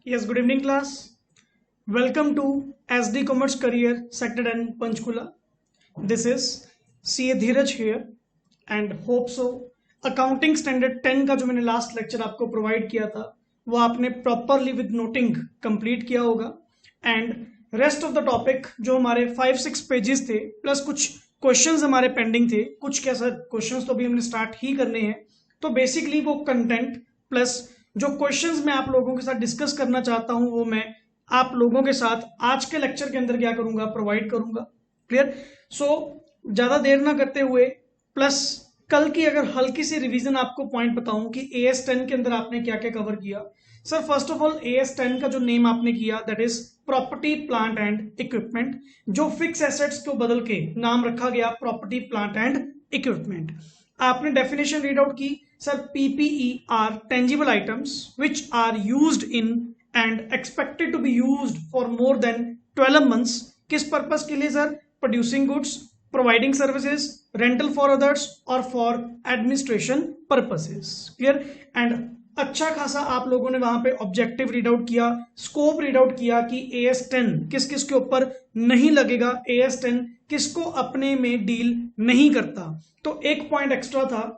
Yes, good evening, class. Welcome to SD Commerce Career Sector and Panchkula. This is CA Dheeraj here and hope so. Accounting standard 10 का जो मैंने last lecture आपको provide किया था वो आपने properly with noting complete किया होगा and rest of the topic जो हमारे 5-6 पेजेस थे प्लस कुछ क्वेश्चंस हमारे पेंडिंग थे, कुछ क्या सर क्वेश्चंस तो अभी हमने स्टार्ट ही करने हैं। तो बेसिकली वो कंटेंट प्लस जो क्वेश्चंस मैं आप लोगों के साथ डिस्कस करना चाहता हूं वो मैं आप लोगों के साथ आज के लेक्चर के अंदर क्या करूंगा, प्रोवाइड करूंगा। क्लियर? सो ज्यादा देर ना करते हुए प्लस कल की अगर हल्की सी रिवीजन आपको पॉइंट बताऊं कि AS 10 के अंदर आपने क्या क्या कवर किया। Sir first of all AS 10 का जो नेम आपने किया that is property plant and equipment, जो फिक्स एसेट्स को बदल के नाम रखा गया प्रॉपर्टी प्लांट एंड इक्विपमेंट। आपने डेफिनेशन रीड आउट की sir PPE are tangible items which are used in and expected to be used for more than 12 months। किस पर्पस के लिए sir? Producing goods, providing services, rental for others और for administration purposes. Clear? And अच्छा खासा आप लोगों ने वहां पे ऑब्जेक्टिव रीड आउट किया, स्कोप रीड आउट किया कि AS 10 किस किस के ऊपर नहीं लगेगा, AS 10 किसको अपने में डील नहीं करता। तो एक पॉइंट एक्स्ट्रा था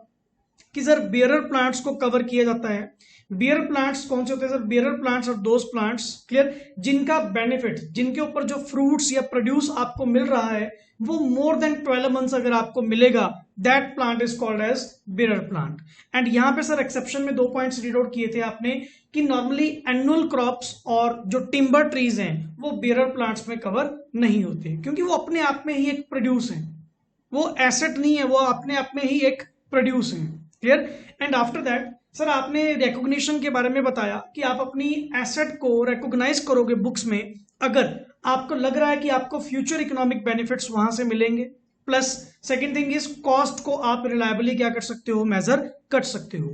कि सर बियरर प्लांट्स को कवर किया जाता है। बियर प्लांट्स कौन से होते हैं सर? बियरर प्लांट्स और दोज प्लांट्स, क्लियर, जिनका बेनिफिट, जिनके ऊपर जो फ्रूट्स या प्रोड्यूस आपको मिल रहा है वो मोर देन 12 months अगर आपको मिलेगा, that plant is called as bearer plant. And यहां पे सर एक्सेप्शन में 2 पॉइंट्स रीड आउट किए थे आपने कि नॉर्मली एनुअल क्रॉप्स और जो टिम्बर ट्रीज हैं वो बियरर प्लांट्स में कवर नहीं होते क्योंकि वो अपने आप में ही एक प्रोड्यूस है, वो एसेट नहीं है, वो अपने आप में ही एक प्रोड्यूस है। Clear? And after that sir आपने रिकॉग्निशन के बारे में बताया कि आप अपनी एसेट को रिकॉग्नाइज करोगे बुक्स में अगर आपको लग रहा है कि आपको फ्यूचर इकोनॉमिक बेनिफिट्स वहां से मिलेंगे। Plus second thing is cost को आप रिलायबली क्या कर सकते हो, मेजर कर सकते हो।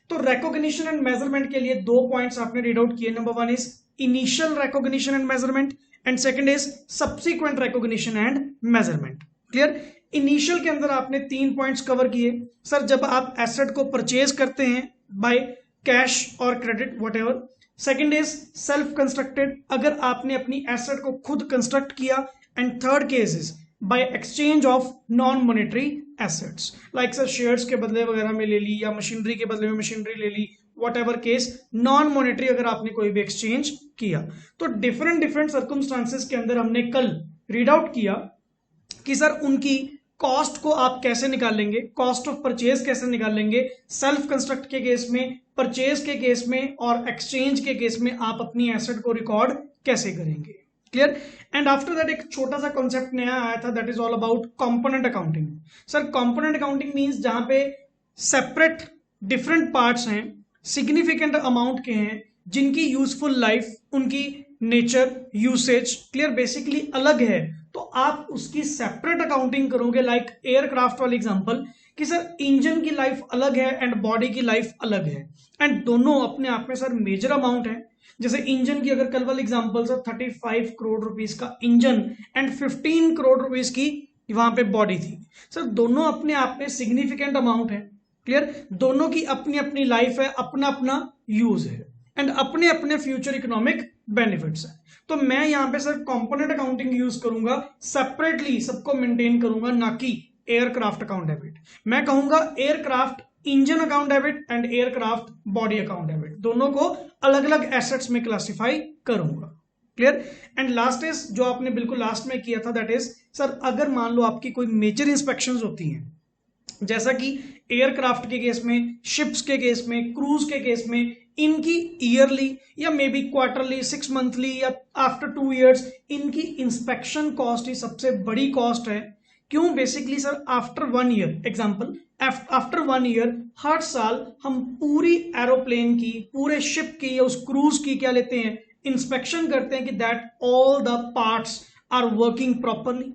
तो रिकॉग्निशन एंड मेजरमेंट के लिए 2 पॉइंट्स आपने रीड आउट किए। Number 1 is initial recognition and measurement and second is subsequent recognition and measurement. Clear? Initial के अंदर आपने 3 पॉइंट्स कवर किए। सर जब आप एसेट को परचेज करते हैं बाय कैश और credit whatever. Second is self constructed, अगर आपने अपनी एसेट को खुद कंस्ट्रक्ट किया। And third case is by exchange of non monetary assets, like sir shares के बदले वगैरह में ले ली या मशीनरी के बदले में मशीनरी ले ली, व्हाटएवर केस, नॉन मॉनेटरी अगर आपने कोई भी एक्सचेंज किया। तो डिफरेंट सर्कमस्टांसेस के अंदर हमने कल रीड आउट किया कि सर उनकी कॉस्ट को आप कैसे निकालेंगे, कॉस्ट ऑफ परचेज कैसे निकालेंगे, सेल्फ कंस्ट्रक्ट के केस में, परचेज के केस में और एक्सचेंज के केस में आप अपनी एसेट को रिकॉर्ड कैसे करेंगे। क्लियर? एंड आफ्टर दैट एक छोटा सा कॉन्सेप्ट नया आया था that is all about component accounting. Sir component accounting means जहां पे सेपरेट डिफरेंट पार्ट्स हैं, सिग्निफिकेंट अमाउंट के हैं, जिनकी यूजफुल लाइफ, उनकी नेचर, यूसेज क्लियर बेसिकली अलग है, तो आप उसकी सेपरेट अकाउंटिंग करोगे। लाइक एयरक्राफ्ट वाली एग्जांपल कि सर इंजन की लाइफ अलग है एंड बॉडी की लाइफ अलग है एंड दोनों अपने आप में सर मेजर अमाउंट है। जैसे इंजन की अगर कल वाली एग्जांपल सर 35 करोड़ रुपीस का इंजन एंड 15 करोड़ रुपीस की वहां पे बॉडी थी। सर दोनों अपने आप में सिग्निफिकेंट अमाउंट है। क्लियर? दोनों की अपनी अपनी लाइफ है, अपना अपना यूज है एंड अपने अपने फ्यूचर इकोनॉमिक बेनिफिट्स है। तो मैं यहां पे सर कंपोनेंट अकाउंटिंग यूज करूंगा, सेपरेटली सबको मेंटेन करूंगा, ना कि एयरक्राफ्ट अकाउंट डेबिट। मैं कहूंगा aircraft engine account debit and aircraft body account debit, दोनों को अलग अलग एसेट्स में क्लासिफाई करूंगा। क्लियर? एंड लास्ट इज जो आपने बिल्कुल लास्ट में किया था दैट इज सर अगर मान लो आपकी कोई मेजर इंस्पेक्शंस होती हैं, जैसा कि एयरक्राफ्ट के केस में, शिप्स के केस में, क्रूज के केस में, इनकी ईयरली या मे बी क्वार्टरली, 6 मंथली या आफ्टर 2 years इनकी इंस्पेक्शन कॉस्ट ही सबसे बड़ी कॉस्ट है। क्यों? Basically sir after 1 year, example after 1 year हर साल हम पूरी एरोप्लेन की, पूरे शिप की या उस क्रूज की क्या लेते हैं, इंस्पेक्शन करते हैं कि that all the parts are working properly,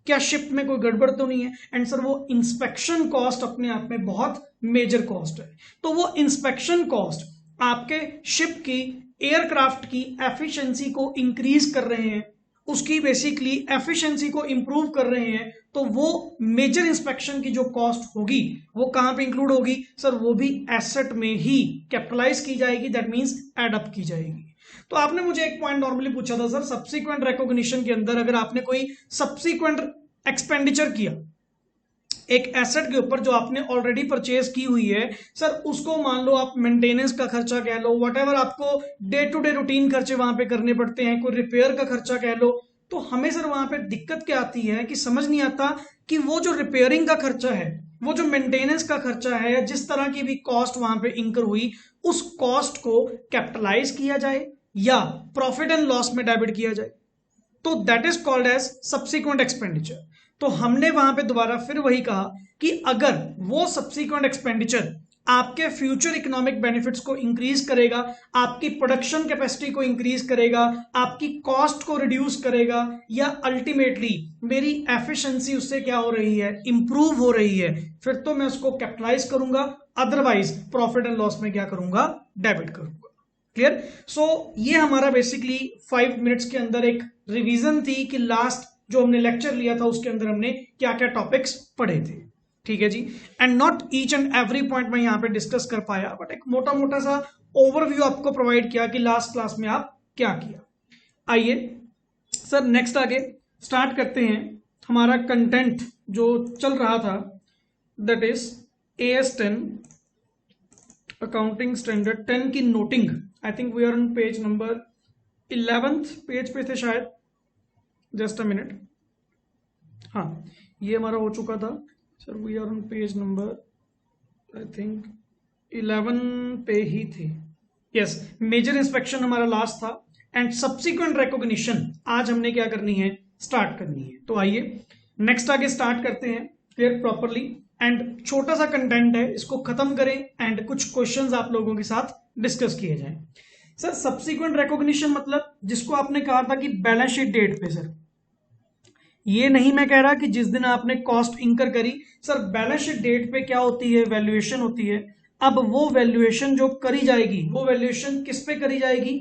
क्या शिप में कोई गड़बड़ तो नहीं है। एंड सर वो इंस्पेक्शन कॉस्ट अपने आप में बहुत मेजर कॉस्ट है। तो वो इंस्पेक्शन कॉस्ट आपके शिप की, एयरक्राफ्ट की एफिशिएंसी को इंक्रीज कर रहे हैं, उसकी बेसिकली एफिशिएंसी को इंप्रूव कर रहे हैं, तो वो मेजर इंस्पेक्शन की जो कॉस्ट होगी वो कहां पे इंक्लूड होगी सर? वो भी एसेट में ही कैपिटलाइज की जाएगी, दैट मींस एड अप की जाएगी। तो आपने मुझे एक पॉइंट नॉर्मली पूछा था सर, सब्सिक्वेंट रिकॉग्निशन के अंदर अगर आपने कोई सब्सिक्वेंट एक्सपेंडिचर किया एक एसेट के ऊपर जो आपने ऑलरेडी परचेज की हुई है सर, उसको मान लो आप मेंटेनेंस का खर्चा कह लो, व्हाटएवर आपको डे टू डे रूटीन खर्चे वहां पे करने पड़ते हैं, कोई रिपेयर का खर्चा कह लो, तो हमें सर वहां पे दिक्कत क्या आती है कि समझ नहीं आता कि वो जो रिपेयरिंग का खर्चा है, वो जो मेंटेनेंस का खर्चा है, या जिस तरह की भी कॉस्ट वहां पे इंकर हुई, उस कॉस्ट को कैपिटलाइज किया जाए या प्रॉफिट एंड लॉस में डेबिट किया जाए, तो that is called as subsequent expenditure. तो हमने वहां पे दोबारा फिर वही कहा कि अगर वो सब्सिक्वेंट एक्सपेंडिचर आपके फ्यूचर इकोनॉमिक बेनिफिट्स को इंक्रीज करेगा, आपकी प्रोडक्शन कैपेसिटी को इंक्रीज करेगा, आपकी कॉस्ट को रिड्यूस करेगा, या अल्टीमेटली मेरी एफिशिएंसी उससे क्या हो रही है, इंप्रूव हो रही है, फिर तो मैं उसको कैपिटलाइज करूंगा, अदरवाइज प्रॉफिट एंड लॉस में क्या करूंगा, डेबिट करूंगा। क्लियर? सो ये हमारा बेसिकली 5 मिनट्स के अंदर एक रिवीजन थी कि लास्ट जो हमने लेक्चर लिया था उसके अंदर हमने क्या क्या टॉपिक्स पढ़े थे। ठीक है जी, and not each and every point मैं यहां पे डिस्कस कर पाया, बट एक मोटा मोटा सा ओवरव्यू आपको प्रोवाइड किया कि लास्ट क्लास में आप क्या किया। आइए सर नेक्स्ट आगे स्टार्ट करते हैं। हमारा कंटेंट जो चल रहा था that is AS10 accounting standard 10 की noting. I think we are on page number 11th page पे थे शायद, जस्ट अ मिनट। हाँ, ये हमारा हो चुका था sir, we are on page number I think 11 पे ही थे। यस, मेजर इंस्पेक्शन हमारा लास्ट था एंड सब्सिक्वेंट रिकॉग्निशन आज हमने क्या करनी है, स्टार्ट करनी है। तो आइए नेक्स्ट आगे स्टार्ट करते हैं क्लियर प्रॉपरली, एंड छोटा सा कंटेंट है, इसको खत्म करें एंड कुछ क्वेश्चंस आप लोगों के साथ डिस्कस किए जाएं। सर सब्सिक्वेंट रिकॉग्निशन मतलब जिसको आपने कहा था कि बैलेंस शीट डेट पे, सर ये नहीं मैं कह रहा कि जिस दिन आपने कॉस्ट इंकर करी, सर बैलेंस शीट डेट पे क्या होती है, वैल्यूएशन होती है। अब वो वैल्यूएशन जो करी जाएगी, वो वैल्यूएशन किस पे करी जाएगी,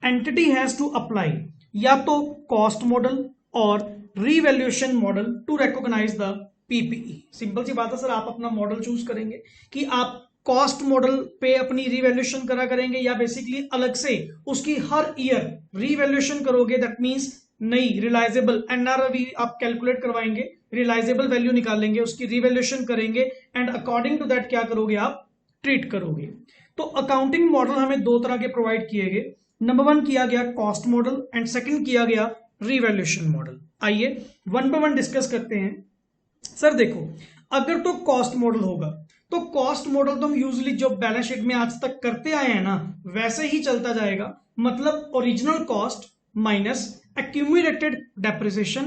एंटिटी हैज टू अप्लाई या तो कॉस्ट मॉडल और revaluation model to recognise the PPE. Simple सी बात है सर, आप अपना मॉडल चूज करेंगे कि आप कॉस्ट मॉडल पे अपनी रीवैल्यूएशन करा करेंगे या बेसिकली अलग से उसकी हर ईयर रीवैल्यूएशन करोगे। दैट मींस नई रिलायजेबल एनआरवी आप कैलकुलेट करवाएंगे, रिलायजेबल वैल्यू निकालेंगे, उसकी रिवैल्यूएशन करेंगे एंड अकॉर्डिंग टू दैट क्या करोगे, आप ट्रीट करोगे। तो अकाउंटिंग मॉडल हमें दो तरह के प्रोवाइड किए गए। नंबर 1 किया गया कॉस्ट मॉडल एंड सेकंड किया गया रिवैल्यूएशन मॉडल। आइए वन बाय वन डिस्कस करते हैं। सर देखो, अगर तो कॉस्ट मॉडल होगा तो कॉस्ट मॉडल तो हम यूजुअली जो बैलेंस शीट में आज तक करते आए हैं ना, वैसे ही चलता जाएगा। मतलब original cost minus accumulated depreciation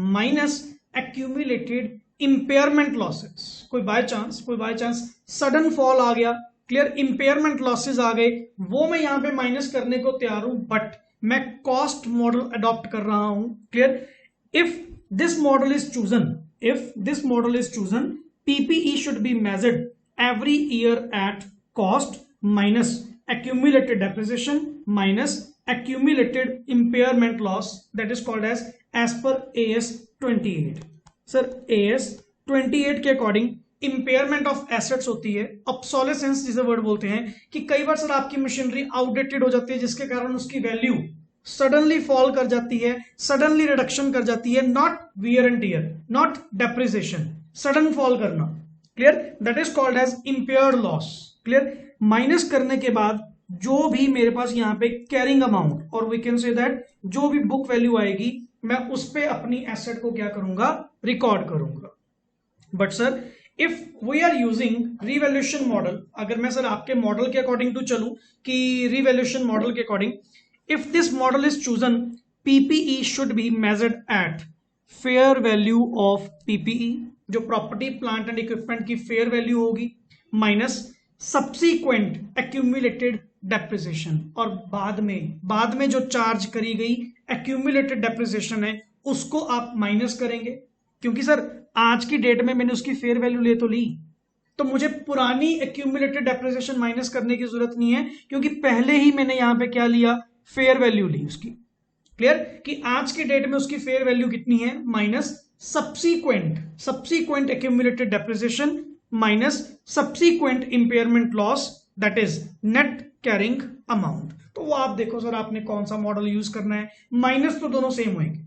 minus accumulated impairment losses। कोई बाय चांस सडन फॉल आ गया, क्लियर, इंपेयरमेंट लॉसेस आ गए, वो मैं यहां पे माइनस करने को तैयार हूं, बट मैं कॉस्ट मॉडल अडॉप्ट कर रहा हूं। Clear? If this model is chosen PPE should be measured every year at cost minus accumulated depreciation minus accumulated impairment loss, that is called as per AS 28। Sir AS 28 के according impairment of assets होती है, obsolescence जिसे word बोलते हैं, कि कई बार sir आपकी machinery outdated हो जाती है जिसके कारण उसकी वैल्यू सडनली फॉल कर जाती है, सडनली रिडक्शन कर जाती है। Not wear and tear, not depreciation, sudden fall करना। Clear? That is called as impaired loss. Clear? Minus करने के बाद जो भी मेरे पास यहाँ पे कैरिंग अमाउंट और वी कैन से दैट जो भी बुक वैल्यू आएगी, मैं उस पे अपनी एसेट को क्या करूंगा, रिकॉर्ड करूंगा। But sir if we are using revaluation model, अगर मैं सर आपके मॉडल के अकॉर्डिंग टू चलूं कि रिवैल्यूएशन मॉडल के according, if this model is chosen PPE should be measured at fair value of PPE, जो प्रॉपर्टी प्लांट एंड इक्विपमेंट की fair value होगी, माइनस सब्सीक्वेंट एक्यूमुलेटेड डेप्रिसिएशन, और बाद में जो चार्ज करी गई एक्यूमुलेटेड डेप्रिसिएशन है उसको आप माइनस करेंगे। क्योंकि सर आज की डेट में मैंने उसकी फेयर वैल्यू ले तो ली, तो मुझे पुरानी एक्यूमुलेटेड डेप्रिसिएशन माइनस करने की जरूरत नहीं है, क्योंकि पहले ही मैंने यहां पे क्या लिया, फेयर वैल्यू ली उसकी। क्लियर? कि आज की डेट में उसकी फेयर वैल्यू कितनी है, minus subsequent accumulated depreciation minus subsequent impairment loss, that is net carrying amount. तो तो वो आप देखो सर आपने कौन सा मॉडल यूज करना है। माइनस तो दोनों सेम होंगे,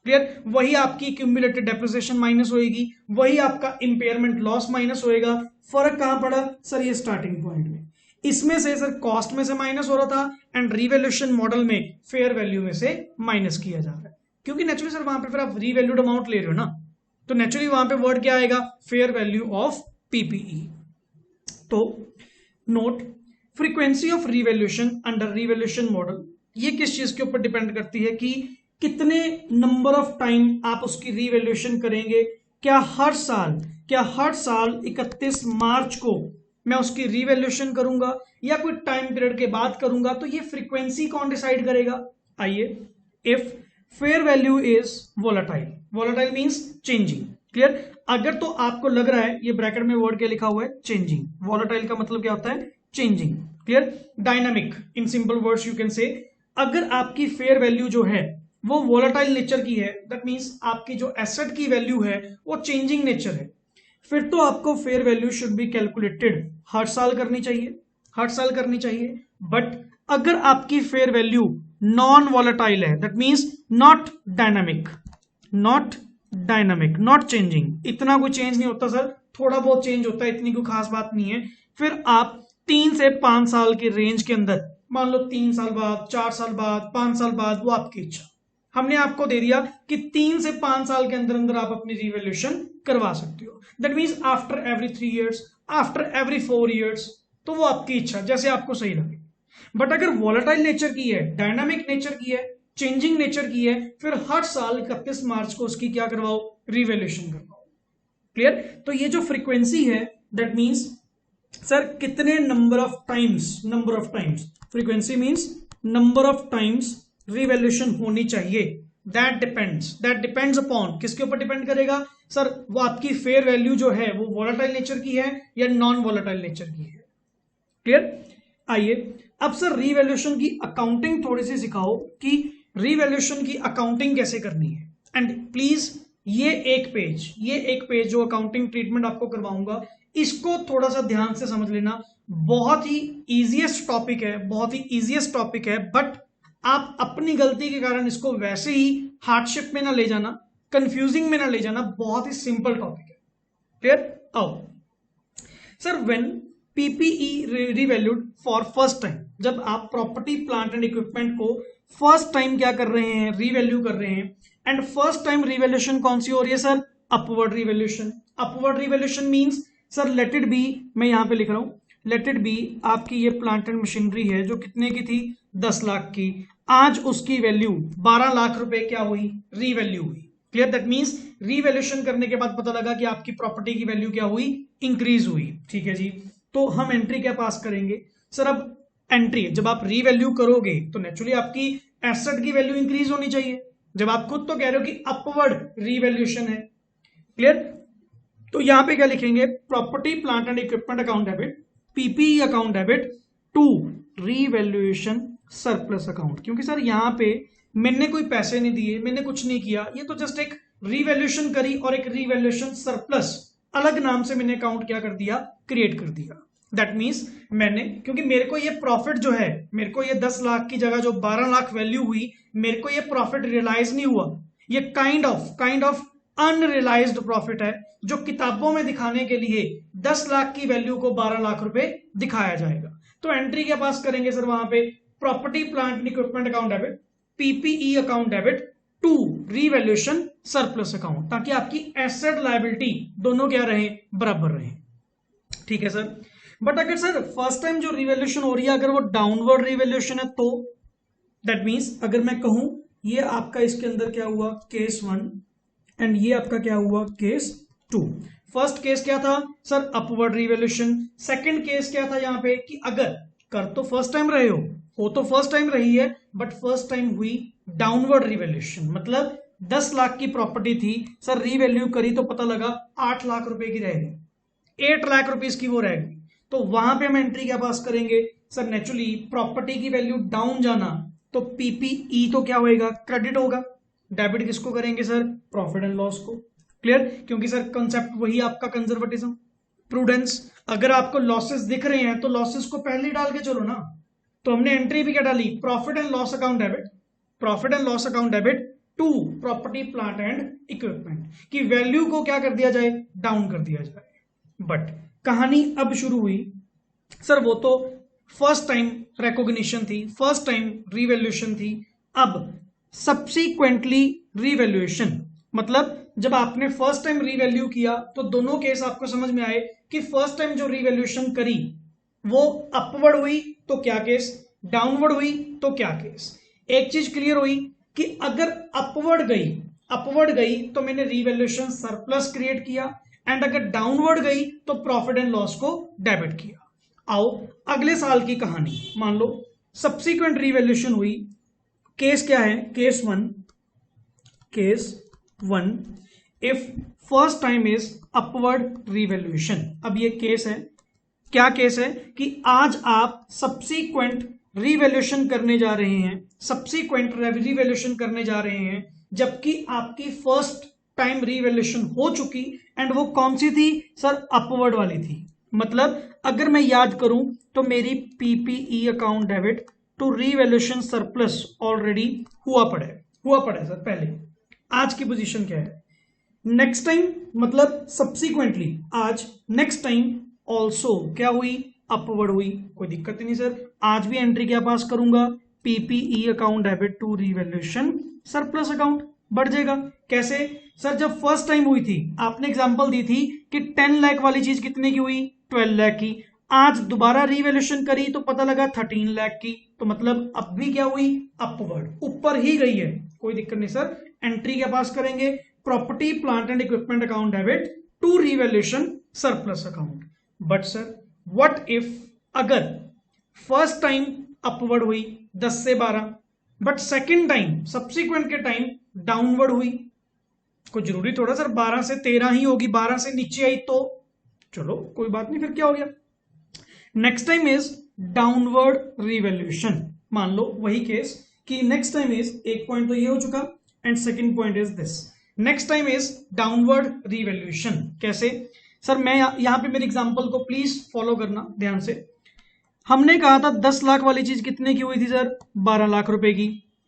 क्लियर। वही आपकी क्यूमुलेटेड डेप्रिसिएशन माइनस होएगी, वही आपका इंपेयरमेंट लॉस माइनस होएगा। फर्क कहां पड़ा सर, ये स्टार्टिंग पॉइंट में। इसमें से सर कॉस्ट में से माइनस हो रहा था एंड रिवैल्यूएशन मॉडल में फेयर वैल्यू में से माइनस किया जा रहा है, क्योंकि नेचुरली सर वहां पे फिर आप रीवैल्यूड अमाउंट ले रहे हो ना, तो नेचुरली वहां पे वर्ड क्या आएगा, फेयर वैल्यू ऑफ पीपीई। तो note, frequency of revaluation under revaluation model, ये किस चीज के ऊपर डिपेंड करती है कि कितने नंबर ऑफ टाइम आप उसकी रिवैल्यूएशन करेंगे। क्या हर साल 31 मार्च को मैं उसकी रिवैल्यूएशन करूंगा या कोई टाइम पीरियड के बाद करूंगा, तो ये फ्रीक्वेंसी कौन डिसाइड करेगा। आइए, if fair value is volatile means changing, clear. अगर तो आपको लग रहा है, ये ब्रैकेट में वर्ड क्या लिखा हुआ है, चेंजिंग। वोलेटाइल का मतलब क्या होता है, changing, clear. Dynamic, in simple words you can से, अगर आपकी फेयर वैल्यू जो है वो वोलेटाइल नेचर की है, दैट मींस आपकी जो एसेट की वैल्यू है वो चेंजिंग नेचर है, फिर तो आपको fair value should be calculated हर साल करनी चाहिए। बट अगर आपकी फेयर वैल्यू नॉन वॉलेटाइल है, that means not dynamic, not changing, इतना कोई चेंज नहीं होता सर, थोड़ा बहुत चेंज होता है, इतनी कोई खास बात नहीं है, फिर आप 3 से 5 साल के रेंज के अंदर, मान लो 3 साल बाद, 4 साल बाद, 5 साल बाद, वो आपकी इच्छा, हमने आपको दे दिया कि 3 से 5 साल के अंदर अंदर आप अपनी रिवैल्यूएशन करवा सकते हो। That means after every 3 years, after every 4 years, तो वो आपकी इच्छा, जैसे आपको सही लगे। बट अगर वॉलेटाइल नेचर की है, डायनामिक नेचर की है, चेंजिंग नेचर की है, फिर हर साल 31 मार्च को उसकी क्या करवाओ, रिवैल्यूएशन करवाओ, क्लियर। तो ये जो फ्रीक्वेंसी है, दैट मींस सर कितने number of times, frequency means number of times revaluation होनी चाहिए। दैट डिपेंड्स अपॉन, किसके ऊपर डिपेंड करेगा सर, वो आपकी फेयर वैल्यू जो है वो वोलेटाइल नेचर की है या नॉन वोलेटाइल नेचर की है, क्लियर। आइए अब सर रिवैल्यूएशन की अकाउंटिंग थोड़ी सी सिखाओ कि रिवैल्यूएशन की अकाउंटिंग कैसे करनी है। एंड प्लीज ये एक पेज जो अकाउंटिंग ट्रीटमेंट आपको करवाऊंगा, इसको थोड़ा सा ध्यान से समझ लेना। बहुत ही इजीएस्ट टॉपिक है, बट आप अपनी गलती के कारण इसको वैसे ही हार्डशिप में ना ले जाना, कंफ्यूजिंग में ना ले जाना, बहुत ही सिंपल टॉपिक है, क्लियर। आओ sir, when PPE revalued for first time, जब आप प्रॉपर्टी प्लांट एंड इक्विपमेंट को फर्स्ट टाइम क्या कर रहे हैं, रिवैल्यू कर रहे हैं। एंड फर्स्ट टाइम रिवैल्यूएशन कौन सी हो रही है sir, upward revaluation means sir let it be, मैं यहां पे लिख रहा हूं, लेट इट बी आपकी ये प्लांट एंड मशीनरी है जो कितने की थी, 10 लाख की, आज उसकी वैल्यू 12 लाख रुपए क्या हुई, रीवैल्यू हुई, क्लियर। दैट मींस रीवैल्यूएशन करने के बाद पता लगा कि आपकी प्रॉपर्टी की वैल्यू क्या हुई, इंक्रीज हुई, ठीक है जी। तो हम एंट्री क्या पास करेंगे सर, अब एंट्री जब आप रीवैल्यू करोगे तो नेचुरली आपकी एसेट की वैल्यू इंक्रीज होनी चाहिए, जब आप खुद तो कह रहे हो कि अपवर्ड रीवैल्यूएशन है, क्लियर। तो यहां पे क्या लिखेंगे, property plant and equipment account debit, PPE account debit to revaluation surplus account, क्योंकि सर यहां पे मैंने कोई पैसे नहीं दिए, मैंने कुछ नहीं किया, ये तो जस्ट एक रीवैल्यूएशन करी और एक रीवैल्यूएशन सरप्लस अलग नाम से मैंने अकाउंट क्या कर दिया, क्रिएट कर दिया। दैट मीन्स मैंने, क्योंकि मेरे को ये प्रॉफिट जो है, मेरे को ये 10 लाख की जगह जो 12 लाख वैल्यू हुई, मेरे को ये प्रॉफिट रियलाइज नहीं हुआ, ये काइंड ऑफ अनरियलाइज्ड प्रॉफिट है, जो किताबों में दिखाने के लिए 10 लाख की वैल्यू को 12 लाख रुपए दिखाया जाएगा। तो एंट्री क्या पास करेंगे सर, वहां पे property plant and equipment account debit, PPE account debit to revaluation surplus account, ताकि आपकी एसेट लायबिलिटी दोनों क्या रहे, बराबर रहे, ठीक है सर। बट अगर सर फर्स्ट टाइम जो रिवैल्यूएशन हो रही है अगर वो डाउनवर्ड रिवैल्यूएशन है, तो दैट मींस अगर मैं कहूं ये आपका इसके अंदर क्या हुआ, केस 1 एंड ये आपका क्या हुआ, केस 2। फर्स्ट केस क्या था sir, upward revaluation. Second case क्या था यहाँ पे कि अगर कर तो फर्स्ट टाइम रहे हो तो फर्स्ट टाइम रही है, बट फर्स्ट टाइम हुई डाउनवर्ड रिवैल्यूएशन, मतलब 10 लाख की प्रॉपर्टी थी सर, रीवैल्यू करी तो पता लगा 8 लाख रुपए की रहेगी, 8 लाख रुपीज की वो रहेगी, तो वहां पे हम एंट्री क्या पास करेंगे सर, नेचुरली प्रॉपर्टी की वैल्यू डाउन जाना, तो पीपीई तो क्या होएगा, क्रेडिट होगा। डेबिट किसको करेंगे सर, प्रॉफिट एंड लॉस को, क्लियर। क्योंकि सर कंसेप्ट वही आपका कंजर्वेटिज्म, प्रूडेंस। अगर आपको लॉसेस दिख रहे हैं तो लॉसेस को पहले ही डाल के चलो ना, तो हमने एंट्री भी क्या डाली, profit and loss account debit, profit and loss account debit to property plant and equipment की वैल्यू को क्या कर दिया जाए, डाउन कर दिया जाए। बट कहानी अब शुरू हुई, सर वो तो फर्स्ट टाइम रिकॉग्निशन थी, फर्स्ट टाइम रीवैल्यूएशन थी, अब सब्सीक्वेंटली रीवैल्यूएशन, मतलब जब आपने फर्स्ट टाइम रीवैल्यू किया तो दोनों केस आपको समझ में आए कि फर्स्ट टाइम जो रीवैल्यूएशन करी वो अपवर्ड हुई तो क्या केस, डाउनवर्ड हुई तो क्या केस। एक चीज क्लियर हुई कि अगर अपवर्ड गई तो मैंने रीवैल्यूएशन सरप्लस क्रिएट किया, एंड अगर डाउनवर्ड गई तो प्रॉफिट एंड लॉस को डेबिट किया। आओ अगले साल की कहानी, मान लो सब्सीक्वेंट रीवैल्यूएशन हुई, केस क्या है, case one if first time is upward revaluation. अब ये केस है, क्या केस है कि आज आप सब्सीक्वेंट रीवैल्यूएशन करने जा रहे हैं, सब्सीक्वेंट रीवैल्यूएशन करने जा रहे हैं, जबकि आपकी फर्स्ट टाइम रीवैल्यूएशन हो चुकी, एंड वो कौन सी थी सर, अपवर्ड वाली थी। मतलब अगर मैं याद करूं तो मेरी PPE account debit to revaluation surplus already हुआ पड़ा है सर पहले। आज की पोजीशन क्या है, नेक्स्ट टाइम मतलब सब्सीक्वेंटली आज नेक्स्ट टाइम ऑल्सो क्या हुई, अपवर्ड हुई, कोई दिक्कत ही नहीं सर। आज भी एंट्री क्या पास करूंगा, PPE account debit to revaluation surplus account, बढ़ जाएगा। कैसे सर, जब फर्स्ट टाइम हुई थी आपने एग्जांपल दी थी कि 10 लाख वाली चीज कितने की हुई, 12 लाख की, आज दोबारा रीवैल्यूएशन करी तो पता लगा 13 लाख की, तो मतलब अब भी क्या हुई, अपवर्ड, ऊपर ही गई है, कोई दिक्कत नहीं सर। एंट्री क्या पास करेंगे, property plant and equipment account debit to revaluation surplus account. But sir what if अगर फर्स्ट टाइम अपवर्ड हुई 10 से 12, बट सेकेंड टाइम सब्सिक्वेंट के टाइम डाउनवर्ड हुई, कोई जरूरी थोड़ा सर 12 से 13 ही होगी, 12 से नीचे आई तो चलो कोई बात नहीं, फिर क्या हो गया। Next time is downward revaluation, मान लो वही केस कि नेक्स्ट टाइम इज, एक पॉइंट तो ये हो चुका and second point is this, next time is downward revaluation. कैसे सर, मैं यहां पे मेरे एग्जांपल को प्लीज फॉलो करना ध्यान से। हमने कहा था 10 लाख वाली चीज कितने की हुई थी सर, 12 लाख रुपए की,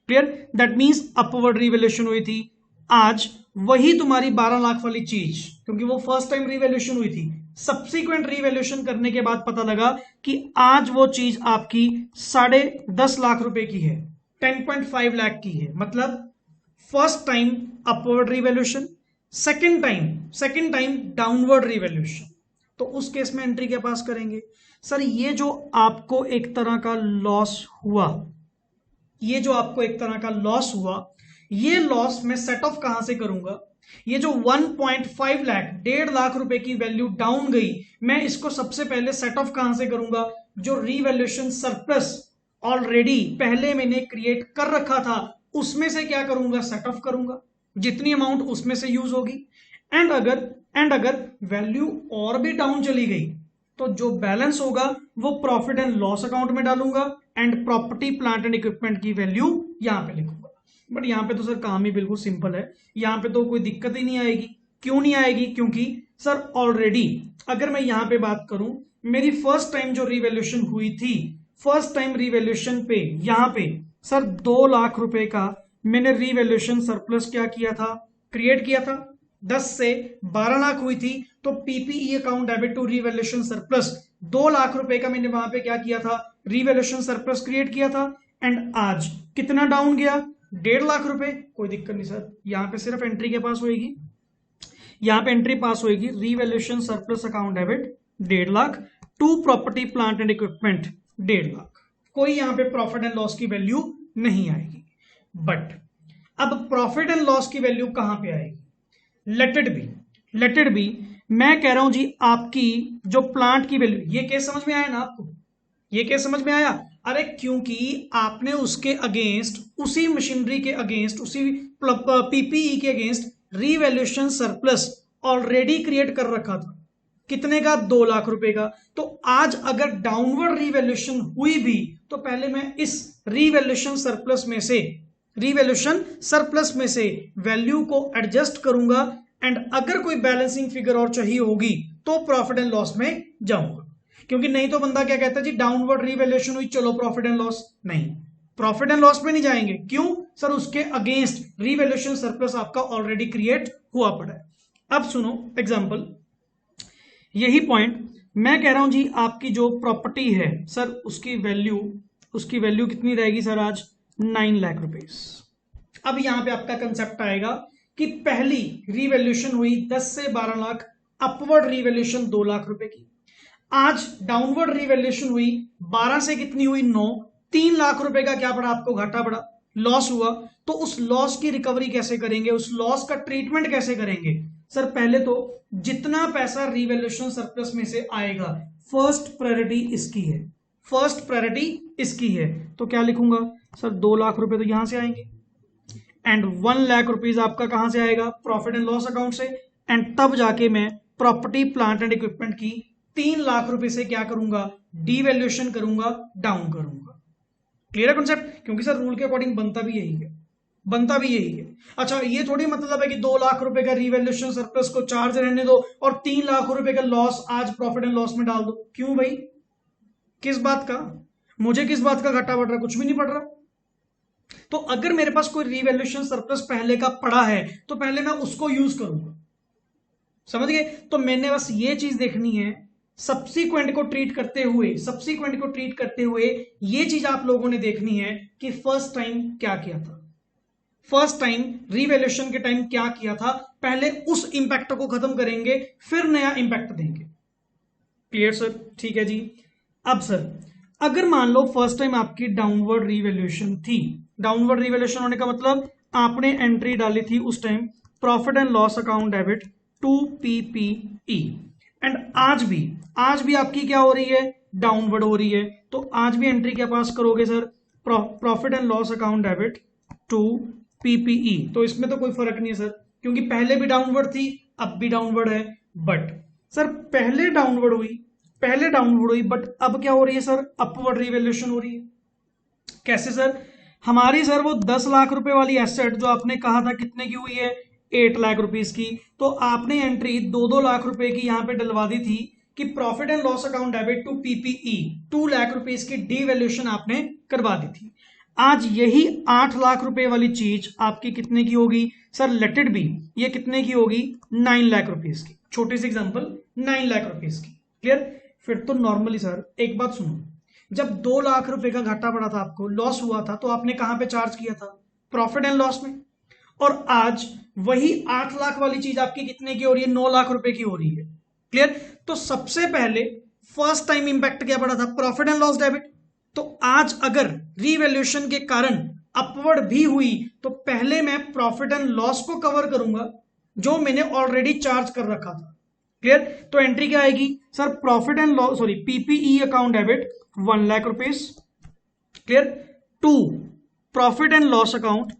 clear, that means upward revaluation हुई थी। आज वही तुम्हारी 12 लाख वाली चीज, क्योंकि वो फर्स्ट टाइम रीवैल्यूएशन हुई थी, सब्सीक्वेंट रीवैल्यूएशन करने के बाद पता लगा कि आज वो चीज आपकी 10.5 लाख रुपए की है, 10.5 लाख की है। मतलब first time upward revaluation, second time downward revaluation, तो उस केस में एंट्री क्या पास करेंगे सर, ये जो आपको एक तरह का लॉस हुआ, ये लॉस मैं सेट ऑफ कहां से करूंगा, ये जो 1.5 लाख 1.5 लाख रुपए की वैल्यू डाउन गई, मैं इसको सबसे पहले सेट ऑफ कहां से करूंगा, जो रीवैल्यूएशन सरप्लस ऑलरेडी पहले मैंने क्रिएट कर रखा था उसमें से क्या करूंगा, सेट ऑफ करूंगा, जितनी अमाउंट उसमें से यूज होगी। एंड अगर वैल्यू और भी डाउन चली गई तो जो बैलेंस होगा वो प्रॉफिट एंड लॉस अकाउंट में डालूंगा, and property plant and equipment की वैल्यू यहां पे लिखूंगा। बट यहां पे तो सर काम ही बिल्कुल सिंपल है, यहां पे तो कोई दिक्कत ही नहीं आएगी। क्यों नहीं आएगी, क्योंकि सर ऑलरेडी अगर मैं यहां पे बात करूं, मेरी फर्स्ट टाइम जो रीवैल्यूएशन हुई थी, फर्स्ट टाइम रीवैल्यूएशन पे यहां पे सर 2 लाख रुपए का मैंने रीवैल्यूएशन सरप्लस क्या किया था, क्रिएट किया था। 10 से 12 लाख हुई थी तो PPE account debit to revaluation surplus 2 lakh रुपए का मैंने वहां पे क्या किया था, रीवैल्यूएशन सरप्लस क्रिएट किया था। एंड आज कितना डाउन गया, 1.5 लाख रुपए, कोई दिक्कत नहीं सर, यहां पे सिर्फ एंट्री के पास होगी, यहां पे एंट्री पास होगी revaluation surplus account debit 1.5 lakh to property plant and equipment 1.5 lakh, कोई यहां पे प्रॉफिट एंड लॉस की वैल्यू नहीं आएगी। बट अब प्रॉफिट एंड लॉस की वैल्यू कहां पे आएगी, लेट इट बी मैं कह रहा हूं जी आपकी जो प्लांट की वैल्यू, ये केस समझ में आया ना आपको, ये केस समझ में आया। अरे क्योंकि आपने उसके अगेंस्ट, उसी मशीनरी के अगेंस्ट, उसी पीपीई के against revaluation surplus already create कर रखा था, कितने का, 2 लाख रुपए का। तो आज अगर डाउनवर्ड रीवैल्यूएशन हुई भी तो पहले मैं इस रीवैल्यूएशन सरप्लस में से वैल्यू को एडजस्ट करूंगा, एंड अगर कोई बैलेंसिंग फिगर और चाहिए होगी तो प्रॉफिट एंड लॉस में जाऊंगा। क्योंकि नहीं तो बंदा क्या कहता है जी, डाउनवर्ड रीवैल्यूएशन हुई, चलो प्रॉफिट एंड लॉस। नहीं, प्रॉफिट एंड लॉस में नहीं जाएंगे। क्यों सर? उसके अगेंस्ट रीवैल्यूएशन सरप्लस आपका ऑलरेडी क्रिएट हुआ पड़ा है। अब सुनो एग्जांपल, यही पॉइंट मैं कह रहा हूं जी, आपकी जो प्रॉपर्टी है सर उसकी वैल्यू कितनी रहेगी सर? आज 9 लाख रुपीस। अब यहां पे आपका कंसेप्ट आएगा कि पहली रीवैल्यूएशन हुई 10 से 12 लाख, अपवर्ड रीवैल्यूएशन 2 लाख रुपए की। आज डाउनवर्ड रीवैल्यूएशन हुई 12 से कितनी हुई? 9, 3 लाख रुपए का क्या पड़ा आपको? घाटा पड़ा, लॉस हुआ। तो उस लॉस की रिकवरी कैसे करेंगे? उस लॉस का ट्रीटमेंट कैसे करेंगे? सर पहले तो जितना पैसा रीवैल्यूएशन सरप्लस में से आएगा, फर्स्ट प्रायोरिटी इसकी है, फर्स्ट प्रायोरिटी इसकी है। तो क्या लिखूंगा सर? 2 लाख रुपए तो यहां से आएंगे, एंड 1 लाख रुपीज आपका कहां से आएगा? प्रॉफिट एंड लॉस अकाउंट से। एंड तब जाके मैं प्रॉपर्टी प्लांट एंड इक्विपमेंट की 3 लाख रुपए से क्या करूंगा? डीवैल्यूएशन करूंगा, डाउन करूंगा। क्लियर है कॉन्सेप्ट? क्योंकि सर रूल के अकॉर्डिंग बनता भी यही है, बनता भी यही है। अच्छा, ये थोड़ी मतलब है कि 2 लाख रुपए का रीवैल्यूएशन सरप्लस को चार्ज रहने दो और 3 लाख रुपए का लॉस आज प्रॉफिट एंड लॉस में डाल दो। क्यों भाई? किस बात का? मुझे किस बात का घाटा पड़ रहा? कुछ भी नहीं पड़ रहा। तो अगर मेरे पास कोई रीवैल्यूएशन सरप्लस पहले का पड़ा है तो पहले मैं उसको यूज करूंगा, समझ गए? तो मैंने बस ये चीज देखनी है, सब्सीक्वेंट को ट्रीट करते हुए ये चीज आप लोगों ने देखनी है कि फर्स्ट टाइम क्या किया था, फर्स्ट टाइम रीवैल्यूएशन के टाइम क्या किया था। पहले उस इंपैक्ट को खत्म करेंगे, फिर नया इंपैक्ट देंगे। Clear sir? ठीक है जी। अब सर अगर मान लो फर्स्ट टाइम आपकी डाउनवर्ड रीवैल्यूएशन थी, डाउनवर्ड रीवैल्यूएशन होने का मतलब आपने एंट्री डाली थी उस time profit and loss account debit to PPE, and आज भी आपकी क्या हो रही है? डाउनवर्ड हो रही है। तो आज भी एंट्री क्या पास करोगे sir? Profit and loss account debit to PPE. तो इसमें तो कोई फर्क नहीं है सर, क्योंकि पहले भी डाउनवर्ड थी, अब भी डाउनवर्ड है। बट सर पहले डाउनवर्ड हुई बट अब क्या हो रही है सर? अपवर्ड रीवैल्यूएशन हो रही है। कैसे सर? हमारी सर वो 10 लाख रुपए वाली एसेट जो आपने कहा था कितने की हुई है? 8 लाख रुपीस की। तो आपने एंट्री 2-2 लाख रुपए की यहां पे डलवा दी थी कि profit and loss account debit to PPE 2 lakh rupees की डीवैल्यूएशन आपने करवा दी थी। आज यही 8 लाख रुपए वाली चीज आपकी कितने की होगी सर? लेट इट बी, ये कितने की होगी? 9 लाख रुपीस की। छोटी सी एग्जांपल, 9 लाख रुपीस की। क्लियर? फिर तो नॉर्मली सर एक बात सुनो, जब 2 लाख रुपए का घाटा पड़ा था, आपको लॉस हुआ था, तो आपने कहां पे चार्ज किया था? प्रॉफिट एंड लॉस में। और आज वही 8 लाख वाली चीज आपकी कितने की हो रही है? 9 लाख रुपए की हो रही है। क्लियर? तो सबसे पहले फर्स्ट टाइम इंपैक्ट क्या पड़ा था? Profit and loss debit. तो आज अगर रीवैल्यूएशन के कारण अपवर्ड भी हुई तो पहले मैं प्रॉफिट एंड लॉस को कवर करूंगा जो मैंने ऑलरेडी चार्ज कर रखा था। क्लियर? तो एंट्री क्या आएगी sir? Profit and loss, sorry, PPE account debit 1 lakh rupees. Clear? To profit and loss account,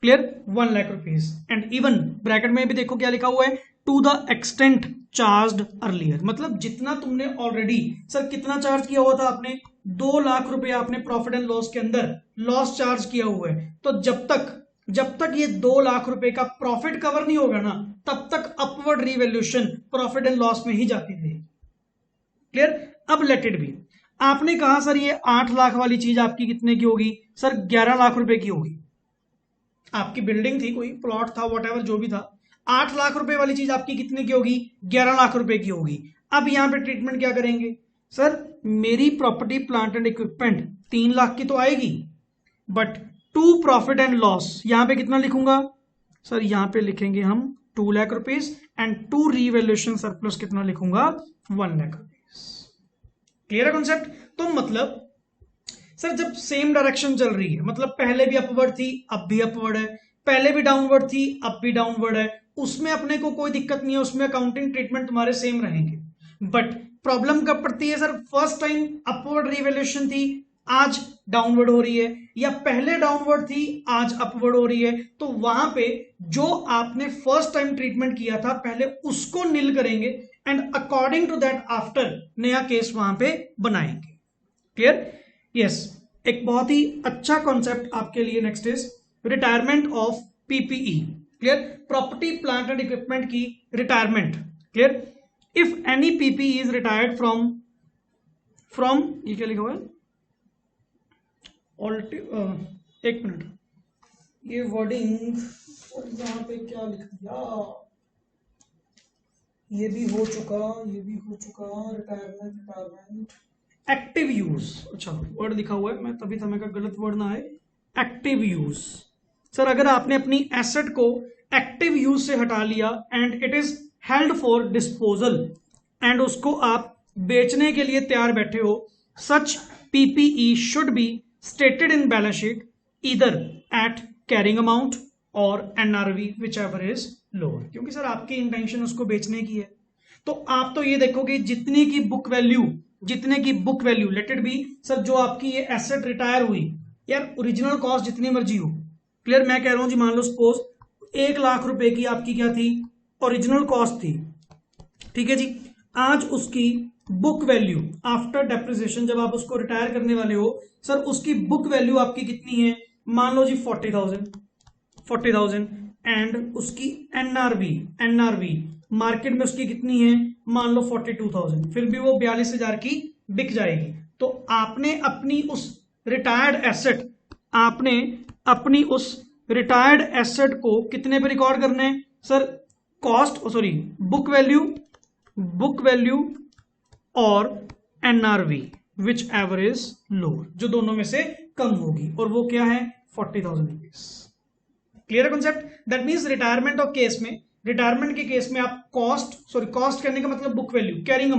clear, 1 lakh rupees. And even bracket में भी देखो क्या लिखा हुआ है? To the extent charged earlier. मतलब जितना तुमने ऑलरेडी सर कितना चार्ज किया हुआ था आपने? 2 लाख रुपए आपने प्रॉफिट एंड लॉस के अंदर लॉस चार्ज किया हुआ है। तो जब तक ये 2 लाख रुपए का प्रॉफिट कवर नहीं होगा ना, तब तक upward revaluation profit and loss में ही जाती रहेगी। क्लियर? अब लेट इट बी, आपने कहा सर ये 8 लाख वाली चीज आपकी कितने की होगी सर? 11 लाख रुपए की होगी। आपकी बिल्डिंग थी, कोई प्लॉट था, वॉटेवर जो भी था, 8 लाख रुपए वाली चीज आपकी कितने की होगी? 11 लाख रुपए की होगी। अब यहां पे ट्रीटमेंट क्या करेंगे सर? मेरी property plant and equipment 3 lakh की तो आएगी, but to profit and loss यहां पे कितना लिखूंगा सर? यहां पे लिखेंगे हम 2 lakh rupees, and to revaluation surplus कितना लिखूंगा? 1 लाख रुपीस। क्लियर है कॉन्सेप्ट? तो मतलब सर जब सेम डायरेक्शन चल रही है, मतलब पहले भी अपवर्ड थी, अब भी अपवर्ड है, पहले भी डाउनवर्ड थी, अब भी डाउनवर्ड है, उसमें अपने को कोई दिक्कत नहीं है, उसमें अकाउंटिंग ट्रीटमेंट तुम्हारे सेम रहेंगे। बट प्रॉब्लम कब पड़ती है sir? First time upward revaluation थी, आज डाउनवर्ड हो रही है, या पहले डाउनवर्ड थी, आज अपवर्ड हो रही है। तो वहां पे जो आपने फर्स्ट टाइम ट्रीटमेंट किया था पहले उसको नील करेंगे, and according to that after नया केस वहां पे बनाएंगे। क्लियर? यस। एक बहुत ही अच्छा कॉन्सेप्ट आपके लिए next is retirement of PPE. Clear? Property plant and equipment की retirement. Clear? If any PPE is retired from from, ये क्या लिखा हुआ है, एक मिनट, ये वर्डिंग और यहाँ पे क्या लिख दिया, ये भी हो चुका, ये भी हो चुका, रिटायरमेंट एक्टिव यूज, अच्छा वर्ड लिखा हुआ है, मैं तभी समय का गलत वर्ड ना आए, एक्टिव यूज। सर अगर आपने अपनी एसेट को एक्टिव यूज से हटा लिया and it is held for disposal and उसको आप बेचने के लिए तैयार बैठे हो, such PPE should be stated in balance sheet either at carrying amount और NRV whichever is lower, क्योंकि सर आपकी इंटेंशन उसको बेचने की है, तो आप तो ये देखोगे जितने की book value let it be sir, जो आपकी ये एसेट रिटायर हुई यार, ओरिजिनल कॉस्ट जितनी मर्जी हो, क्लियर, मैं कह रहा हूं जी, मान लो सपोज 1 लाख रुपए की आपकी क्या थी, ओरिजिनल कॉस्ट थी, ठीक है जी, आज उसकी बुक वैल्यू आफ्टर डेप्रिसिएशन, जब आप उसको रिटायर करने वाले हो सर, उसकी बुक वैल्यू आपकी कितनी है, मान लो जी 40,000 एंड उसकी एनआरवी मार्केट में उसकी कितनी है, मान लो 42,000, फिर भी वो 42,000 की बिक जाएगी, तो आपने अपनी उस रिटायर्ड एसेट को कितने पे रिकॉर्ड करना है सर, बुक वैल्यू और NRV whichever is lower, जो दोनों में से कम होगी, और वो क्या है 40,000 rupees. Clear concept, that means retirement के केस में आप कॉस्ट करने का मतलब बुक वैल्यू, कैरिंग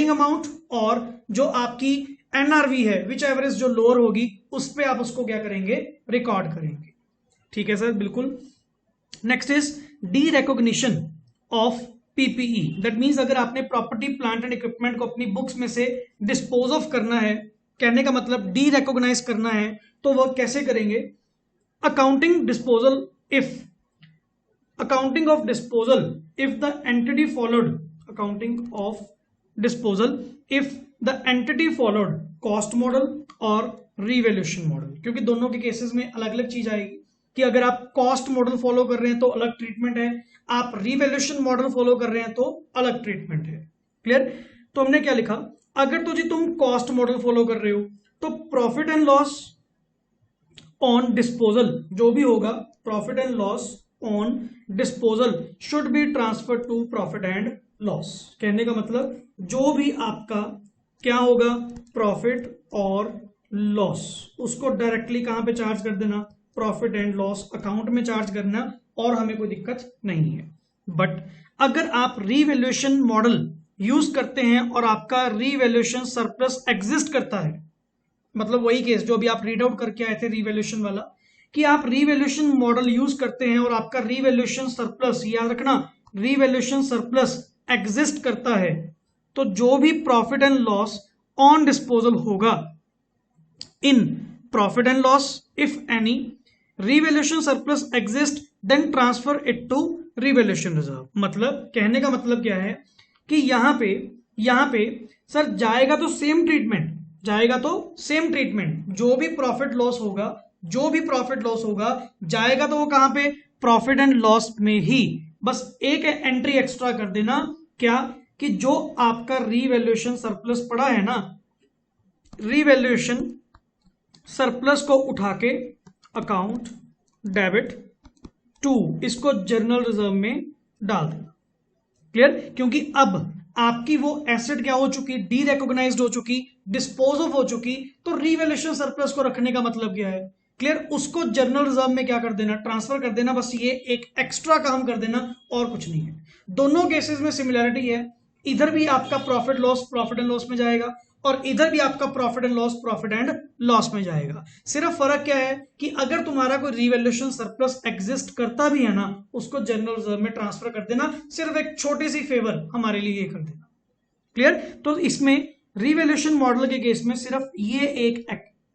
अमाउंट और जो आपकी एनआरवी है विच एवरेज जो लोअर होगी, उस पे आप उसको क्या करेंगे, रिकॉर्ड करेंगे, ठीक है सर, बिल्कुल। Next is D recognition of PPE, that means अगर आपने प्रॉपर्टी प्लांट एंड इक्विपमेंट को अपनी बुक्स में से डिस्पोज ऑफ करना है, कहने का मतलब डी रिकॉग्नाइज करना है, तो वह कैसे करेंगे, accounting of disposal if the entity followed cost model और रिवैल्यूएशन मॉडल, क्योंकि दोनों के केसेस में अलग अलग चीज आएगी, कि अगर आप कॉस्ट मॉडल फॉलो कर रहे हैं तो अलग ट्रीटमेंट है, आप रिवैल्यूएशन मॉडल फॉलो कर रहे हैं तो अलग ट्रीटमेंट है, क्लियर। तो हमने क्या लिखा, अगर तो जी तुम कॉस्ट मॉडल फॉलो कर रहे हो तो profit and loss on disposal, जो भी होगा profit and loss on disposal should be transfer to profit and loss, कहने का मतलब जो भी आपका क्या होगा प्रॉफिट और लॉस, उसको डायरेक्टली कहां पे चार्ज कर देना, प्रॉफिट एंड लॉस अकाउंट में चार्ज करना, और हमें कोई दिक्कत नहीं है। बट अगर आप रिवैल्यूएशन मॉडल यूज करते हैं और आपका रिवैल्यूएशन सरप्लस एग्जिस्ट करता है, मतलब वही केस जो अभी आप रीड आउट करके आए थे रिवैल्यूएशन वाला, कि आप रिवैल्यूएशन मॉडल यूज करते हैं और आपका रिवैल्यूएशन सरप्लस, याद रखना रिवैल्यूएशन सरप्लस एग्जिस्ट करता है, तो जो भी profit and loss on disposal होगा in profit and loss if any revaluation surplus exist then transfer it to revaluation reserve. मतलब कहने का मतलब क्या है कि यहां पे सर जाएगा तो सेम ट्रीटमेंट, जो भी प्रॉफिट लॉस होगा जाएगा तो वो कहां पे, प्रॉफिट एंड लॉस में ही, बस एक एंट्री एक्स्ट्रा कर देना, क्या कि जो आपका रिवैल्यूएशन सरप्लस पड़ा है ना, रिवैल्यूएशन सरप्लस को उठा के अकाउंट डेबिट टू, इसको जर्नल रिजर्व में डाल देना, क्लियर, क्योंकि अब आपकी वो एसेट क्या हो चुकी, डी रिकॉग्नाइज्ड हो चुकी, डिस्पोज ऑफ हो चुकी, तो रिवैल्यूएशन सरप्लस को रखने का मतलब क्या है, क्लियर, उसको जर्नल रिजर्व में क्या कर देना, ट्रांसफर कर देना, बस ये एक एक्स्ट्रा काम कर देना और कुछ नहीं है। दोनों केसेस में सिमिलैरिटी है, इधर भी आपका प्रॉफिट एंड लॉस में जाएगा और इधर भी आपका प्रॉफिट एंड लॉस में जाएगा। सिर्फ फर्क क्या है कि अगर तुम्हारा कोई रिवैल्यूएशन सरप्लस एग्जिस्ट करता भी है ना, उसको जनरल रिजर्व में ट्रांसफर कर देना, सिर्फ एक छोटी सी फेवर हमारे लिए ये कर देना, क्लियर। तो इसमें रिवैल्यूएशन मॉडल के केस में सिर्फ ये एक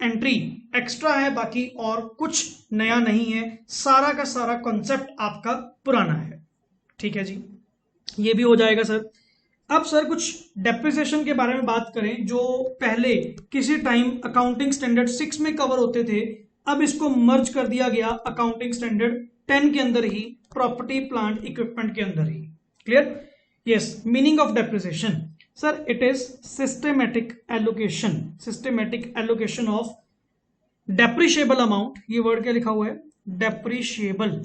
एंट्री एक्स्ट्रा है, बाकी और कुछ नया नहीं है, सारा का सारा कॉन्सेप्ट आपका पुराना है, ठीक है जी, ये भी हो जाएगा सर। अब सर कुछ डेप्रिसिएशन के बारे में बात करें, जो पहले किसी टाइम अकाउंटिंग स्टैंडर्ड 6 में कवर होते थे, अब इसको मर्ज कर दिया गया अकाउंटिंग स्टैंडर्ड 10 के अंदर ही, प्रॉपर्टी प्लांट इक्विपमेंट के अंदर ही, clear. Yes, meaning of depreciation, sir it is systematic allocation of depreciable amount. ये वर्ड क्या लिखा हुआ है? डेप्रिशिएबल।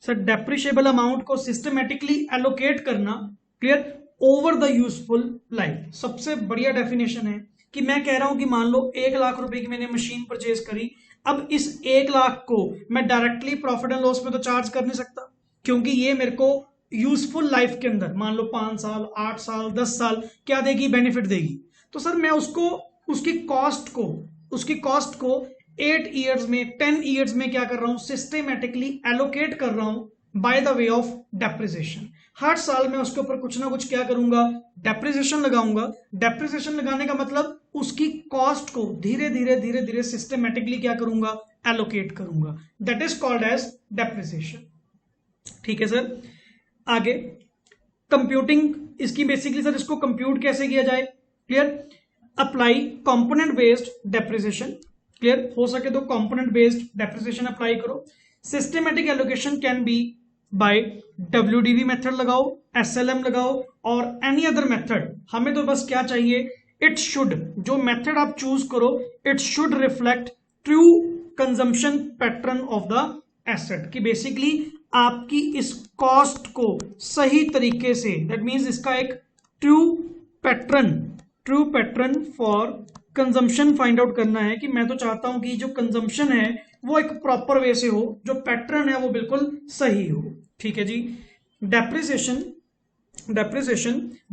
सर डेप्रिशिएबल अमाउंट को सिस्टमेटिकली एलोकेट करना, clear, over the useful life. सबसे बढ़िया डेफिनेशन है कि मैं कह रहा हूं कि मान लो 1,00,000 रुपए की मैंने मशीन परचेज करी, अब इस 1,00,000 को मैं डायरेक्टली प्रॉफिट एंड लॉस में तो चार्ज कर नहीं सकता, क्योंकि ये मेरे को यूजफुल लाइफ के अंदर मान लो 5 साल, 8 साल, 10 साल क्या देगी? बेनिफिट देगी। तो सर मैं उसको उसकी कॉस्ट को 8 ईयर्स में, 10 ईयर्स में क्या कर रहा हूं? सिस्टेमेटिकली एलोकेट कर रहा हूं by the way of depreciation. हर साल मैं उसके ऊपर कुछ ना कुछ क्या करूंगा? डेप्रिसिएशन लगाऊंगा। डेप्रिसिएशन लगाने का मतलब उसकी कॉस्ट को धीरे धीरे सिस्टेमेटिकली क्या करूंगा? एलोकेट करूंगा। That is called as depreciation. ठीक है सर। आगे कंप्यूटिंग, इसकी बेसिकली सर इसको कंप्यूट कैसे किया जाए? Clear, apply component based depreciation. Clear, हो सके तो कंपोनेंट बेस्ड डेप्रिसिएशन अप्लाई करो। Systematic allocation can be by WDV method लगाओ, SLM लगाओ और एनी अदर मेथड। हमें तो बस क्या चाहिए? इट शुड, जो मेथड आप चूज करो, it should reflect true consumption pattern of the asset. कि बेसिकली आपकी इस कॉस्ट को सही तरीके से, दैट मीन्स इसका एक true pattern for consumption find out करना है। कि मैं तो चाहता हूं कि जो कंजम्पशन है वो एक प्रॉपर वे से हो, जो पैटर्न है वो बिल्कुल सही हो। ठीक है जी। Depreciation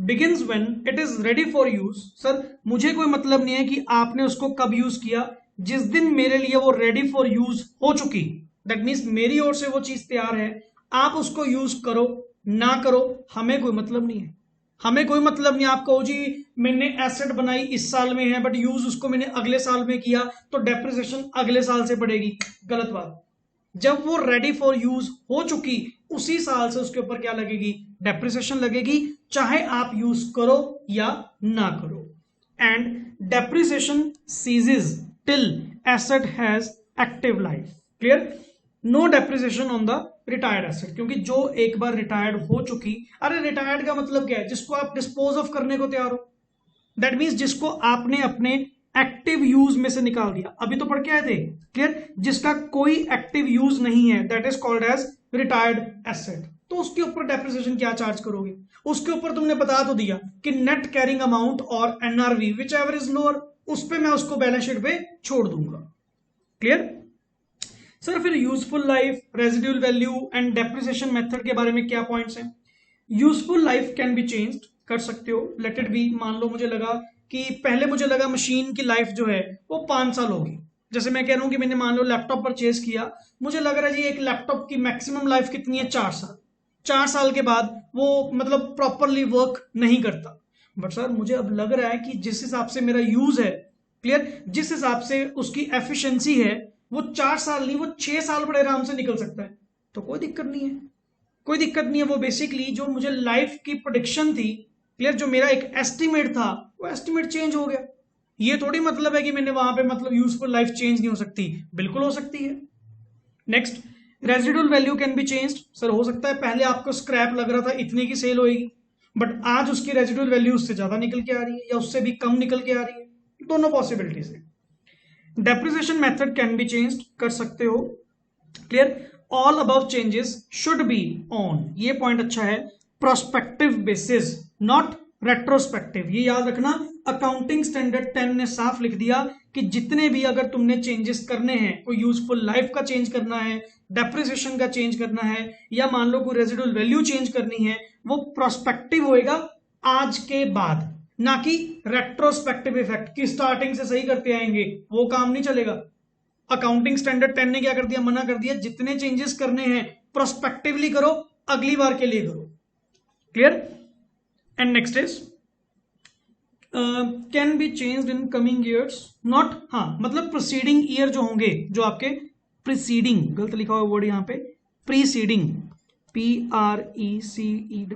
begins when it is ready for use. Sir मुझे कोई मतलब नहीं है कि आपने उसको कब यूज किया, जिस दिन मेरे लिए वो रेडी फॉर यूज हो चुकी, दैट मीन्स मेरी ओर से वो चीज तैयार है, आप उसको यूज करो ना करो हमें कोई मतलब नहीं है। हमें कोई मतलब नहीं, आप कहो जी मैंने एसेट बनाई इस साल में है बट यूज उसको मैंने अगले साल में किया तो डेप्रिसिएशन अगले साल से पड़ेगी। गलत बात। जब वो रेडी फॉर यूज हो चुकी उसी साल से उसके ऊपर क्या लगेगी? डेप्रिसिएशन लगेगी, चाहे आप यूज करो या ना करो। And depreciation ceases till asset has active life. Clear, no depreciation on the retired asset. क्योंकि जो एक बार रिटायर्ड हो चुकी, अरे रिटायर्ड का मतलब क्या है? जिसको आप डिस्पोज ऑफ करने को तैयार हो, दैट मीन्स जिसको आपने अपने एक्टिव यूज में से निकाल दिया। अभी तो पढ़ के आए थे, क्लियर, जिसका कोई एक्टिव यूज नहीं है, that is called as retired asset. तो उसके ऊपर डेप्रिसिएशन क्या चार्ज करोगे? उसके ऊपर तुमने बता तो दिया कि नेट कैरिंग अमाउंट और NRV whichever is lower, उस पर मैं उसको बैलेंस शीट पे छोड़ दूंगा। Clear sir. फिर useful life, residual value and depreciation method के बारे में क्या पॉइंट्स हैं? Useful life can be changed, कर सकते हो। लेट इट बी, मान लो मुझे लगा कि पहले मुझे लगा मशीन की लाइफ जो है वो 5 साल होगी। जैसे मैं कह रहा हूं कि मैंने मान लो लैपटॉप परचेज किया, मुझे लग रहा है जी एक लैपटॉप की मैक्सिमम लाइफ कितनी है? 4 साल। 4 साल के बाद वो मतलब प्रॉपरली वर्क नहीं करता। बट सर मुझे अब लग रहा है कि जिस हिसाब से मेरा यूज है, क्लियर, जिस हिसाब से उसकी एफिशिएंसी है, वो 4 साल नहीं, वो 6 साल बड़े आराम से निकल सकता है। तो कोई दिक्कत नहीं है, कोई दिक्कत नहीं है। वो बेसिकली जो मुझे लाइफ की प्रेडिक्शन थी, क्लियर, जो मेरा एक एस्टिमेट था, वो एस्टिमेट चेंज हो गया। ये थोड़ी मतलब है कि मैंने वहां पे मतलब यूजफुल लाइफ चेंज नहीं हो सकती, बिल्कुल हो सकती है। Next, residual value can be changed. Sir हो सकता है पहले आपको स्क्रैप लग रहा था इतने की सेल होगी, बट आज उसकी रेजिडुअल वैल्यू उससे ज्यादा निकल के आ रही है या उससे भी कम निकल के आ रही है। दोनों पॉसिबिलिटीज है। Depreciation method can be changed, कर सकते हो। Clear, all above changes should be on, ये पॉइंट अच्छा है, प्रोस्पेक्टिव बेसिस नॉट रेट्रोस्पेक्टिव। ये याद रखना, अकाउंटिंग स्टैंडर्ड 10 ने साफ लिख दिया कि जितने भी अगर तुमने चेंजेस करने हैं, कोई यूजफुल लाइफ का चेंज करना है, डेप्रिसिएशन का चेंज करना है, या मान लो कोई रेजिडुअल वैल्यू चेंज करनी है, वो प्रोस्पेक्टिव होएगा आज के बाद, ना कि रेट्रोस्पेक्टिव इफेक्ट की स्टार्टिंग से सही करते आएंगे, वो काम नहीं चलेगा। अकाउंटिंग स्टैंडर्ड 10 ने क्या कर दिया? मना कर दिया, जितने चेंजेस करने हैं प्रोस्पेक्टिवली करो, अगली बार के लिए करो। Clear. And next is can be changed in coming years, not, हाँ मतलब प्रोसीडिंग ईयर जो होंगे, जो आपके प्रीसीडिंग, गलत लिखा हुआ वर्ड यहाँ पे, preceding, PRECED,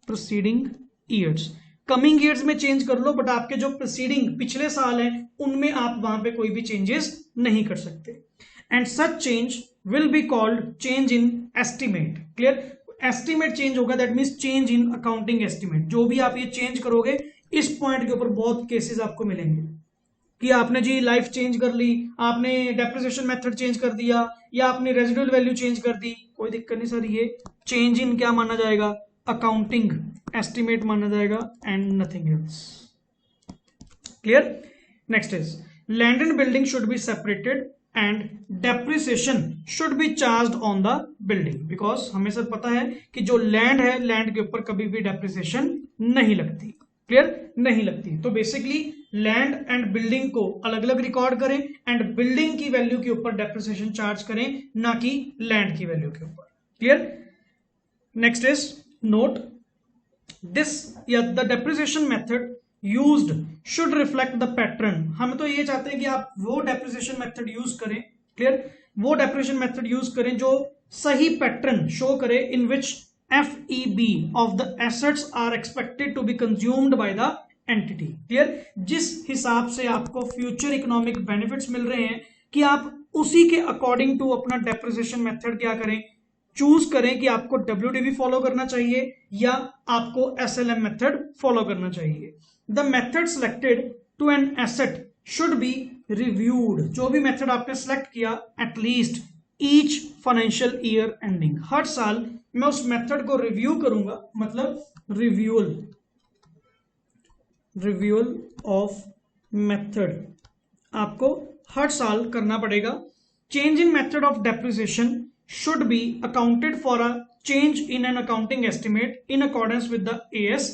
proceeding years, coming years में चेंज कर लो, बट आपके जो प्रीसीडिंग पिछले साल हैं उनमें आप वहां पे कोई भी चेंजेस नहीं कर सकते। And such change will be called change in estimate. Clear, estimate change होगा, that means change in accounting estimate. जो भी आप ये चेंज करोगे इस पॉइंट के ऊपर बहुत केसेस आपको मिलेंगे कि आपने जी लाइफ चेंज कर ली, आपने डेप्रिसिएशन मेथड चेंज कर दिया, या आपने रेजिडुअल वैल्यू चेंज कर दी, कोई दिक्कत नहीं सर, ये चेंज इन क्या माना जाएगा, अकाउंटिंग एस्टिमेट माना जाएगा and nothing else. Clear. Next is land and building should be separated and depreciation should be charged on the building, because हमें सर पता है कि जो लैंड है, लैंड के ऊपर कभी भी डेप्रिसिएशन नहीं लगती। क्लियर, नहीं लगती। तो बेसिकली लैंड एंड बिल्डिंग को अलग अलग रिकॉर्ड करें एंड बिल्डिंग की वैल्यू के ऊपर डेप्रिसिएशन चार्ज करें, ना कि लैंड की वैल्यू के ऊपर। Clear. Next is note this या the depreciation method used should reflect the pattern. हम तो ये चाहते हैं कि आप वो डेप्रिसिएशन मेथड यूज करें, क्लियर, वो डेप्रिसिएशन मेथड यूज करें जो सही पैटर्न शो करे, in which FEB of the assets are expected to be consumed by the entity। Clear, जिस हिसाब से आपको फ्यूचर इकोनॉमिक बेनिफिट्स मिल रहे हैं कि आप उसी के अकॉर्डिंग टू अपना डेप्रिसिएशन मेथड क्या करें, चूज करें कि आपको WDV फॉलो करना चाहिए या आपको SLM मेथड फॉलो करना चाहिए। The method selected to an asset should be reviewed. जो भी मेथड आपने सेलेक्ट किया at least each financial year ending, हर साल मैं उस मेथड को रिव्यू करूंगा, मतलब रिव्यूअल ऑफ मेथड आपको हर साल करना पड़ेगा। Change in method of depreciation should be accounted for a change in an accounting estimate in accordance with the AS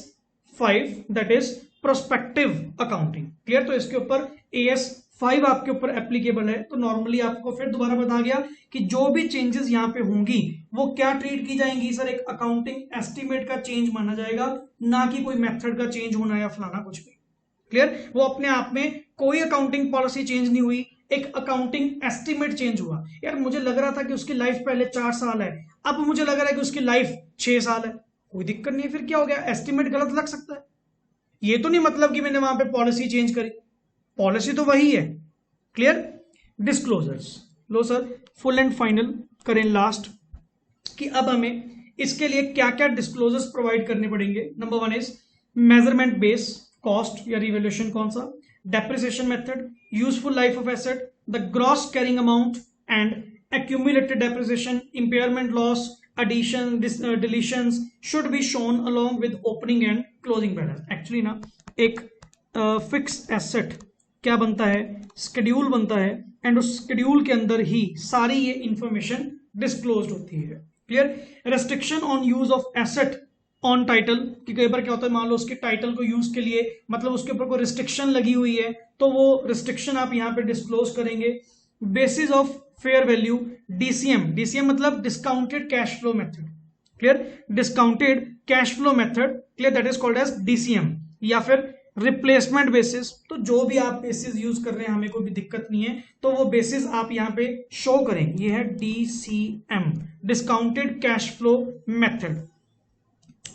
5, that is prospective accounting। Clear. तो इसके ऊपर AS 5 आपके ऊपर एप्लीकेबल है। तो नॉर्मली आपको फिर दोबारा बता गया कि जो भी चेंजेस यहाँ पे होंगी वो क्या ट्रीट की जाएंगी सर, एक अकाउंटिंग एस्टिमेट का चेंज माना जाएगा, ना कि कोई मेथड का चेंज होना या फलाना कुछ भी। क्लियर। वो अपने आप में कोई अकाउंटिंग पॉलिसी चेंज नहीं हुई, एक अकाउंटिंग एस्टिमेट चेंज हुआ। यार मुझे लग रहा था कि उसकी लाइफ पहले 4 साल है, अब मुझे लग रहा है कि उसकी लाइफ 6 साल है, कोई दिक्कत नहीं है, फिर क्या हो गया, एस्टिमेट गलत लग सकता है। ये तो नहीं मतलब कि मैंने वहां पे पॉलिसी चेंज करी, पॉलिसी तो वही है। Clear. Disclosures low sir, full and final करें लास्ट कि अब हमें इसके लिए क्या क्या डिस्क्लोजर्स प्रोवाइड करने पड़ेंगे। Number 1 is measurement base cost या रिवैल्यूएशन कौन सा, depreciation method, useful life of asset, the gross carrying amount and accumulated depreciation, impairment loss, addition, deletions should be shown along with opening and closing balance। Actually ना एक fix asset क्या बनता है, schedule बनता है, and उस schedule के अंदर ही सारी ये इंफॉर्मेशन डिस्क्लोज होती है। Clear. Restriction on use of asset on title, कि कई बार क्या होता है, मान लो उसके टाइटल को यूज के लिए मतलब उसके ऊपर कोई रिस्ट्रिक्शन लगी हुई है, तो वो रिस्ट्रिक्शन आप यहाँ पे डिस्क्लोज करेंगे। Basis of fair value, DCM मतलब discounted cash flow method. Clear, discounted cash flow method, clear, that is called as DCM। या फिर रिप्लेसमेंट बेसिस, तो जो भी आप बेसिस यूज कर रहे हैं हमें कोई भी दिक्कत नहीं है, तो वो बेसिस आप यहाँ पे शो करें, ये है DCM, discounted cash flow method,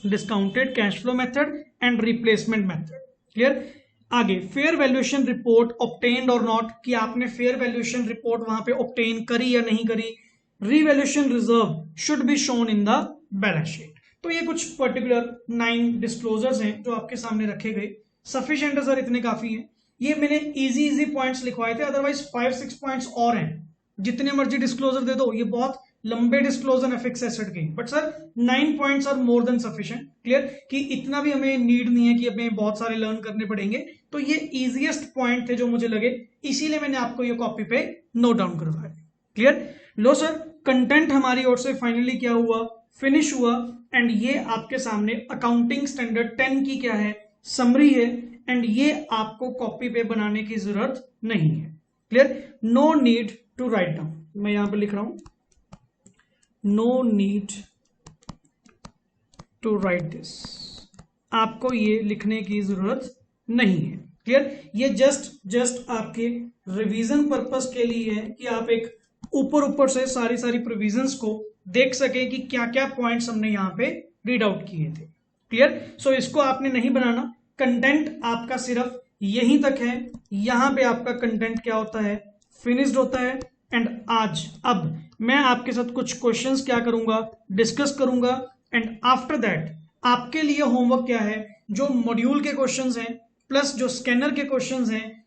discounted cash flow method and replacement method. Clear. आगे फेयर वैल्यूएशन रिपोर्ट ऑब्टेन्ड और नॉट, कि आपने फेयर वैल्यूएशन रिपोर्ट वहां पे ऑब्टेन करी या नहीं करी। Revaluation reserve should be shown in the balance sheet. तो ये कुछ पर्टिकुलर 9 डिस्क्लोजर्स हैं जो आपके सामने रखे गए। सफिशिएंट है सर, इतने काफी है। ये मैंने इजी पॉइंट्स लिखवाए थे, अदरवाइज 5-6 पॉइंट्स और हैं, जितने मर्जी डिस्क्लोजर दे दो, ये बहुत लंबे डिस्क्लोजर है फिक्स एसेट के, but sir 9 points are more than sufficient. Clear, कि इतना भी हमें नीड नहीं है कि हमें बहुत सारे लर्न करने पड़ेंगे। तो ये इजीएस्ट पॉइंट थे जो मुझे लगे, इसीलिए मैंने आपको ये कॉपी पे नोट डाउन करवाया। क्लियर। लो सर, कंटेंट हमारी ओर से फाइनली क्या हुआ, फिनिश हुआ, एंड ये आपके सामने अकाउंटिंग स्टैंडर्ड 10 की क्या है, समरी है, एंड ये आपको कॉपी पे बनाने की जरूरत नहीं है। Clear, no need to write down, मैं यहां पर लिख रहा हूं, no need to write this, आपको ये लिखने की जरूरत नहीं है। क्लियर, ये जस्ट आपके रिवीजन पर्पस के लिए है कि आप एक ऊपर से सारी प्रोविजंस को देख सके कि क्या क्या पॉइंट्स हमने यहां पे रीड आउट किए थे। क्लियर, सो इसको आपने नहीं बनाना, कंटेंट आपका सिर्फ यहीं तक है, यहां पे आपका कंटेंट क्या होता है, फिनिश्ड होता है। एंड अब मैं आपके साथ कुछ क्वेश्चंस क्या करूंगा, डिस्कस करूंगा, एंड आफ्टर दैट आपके लिए होमवर्क क्या है, जो मॉड्यूल के क्वेश्चंस हैं प्लस जो स्कैनर के क्वेश्चंस हैं,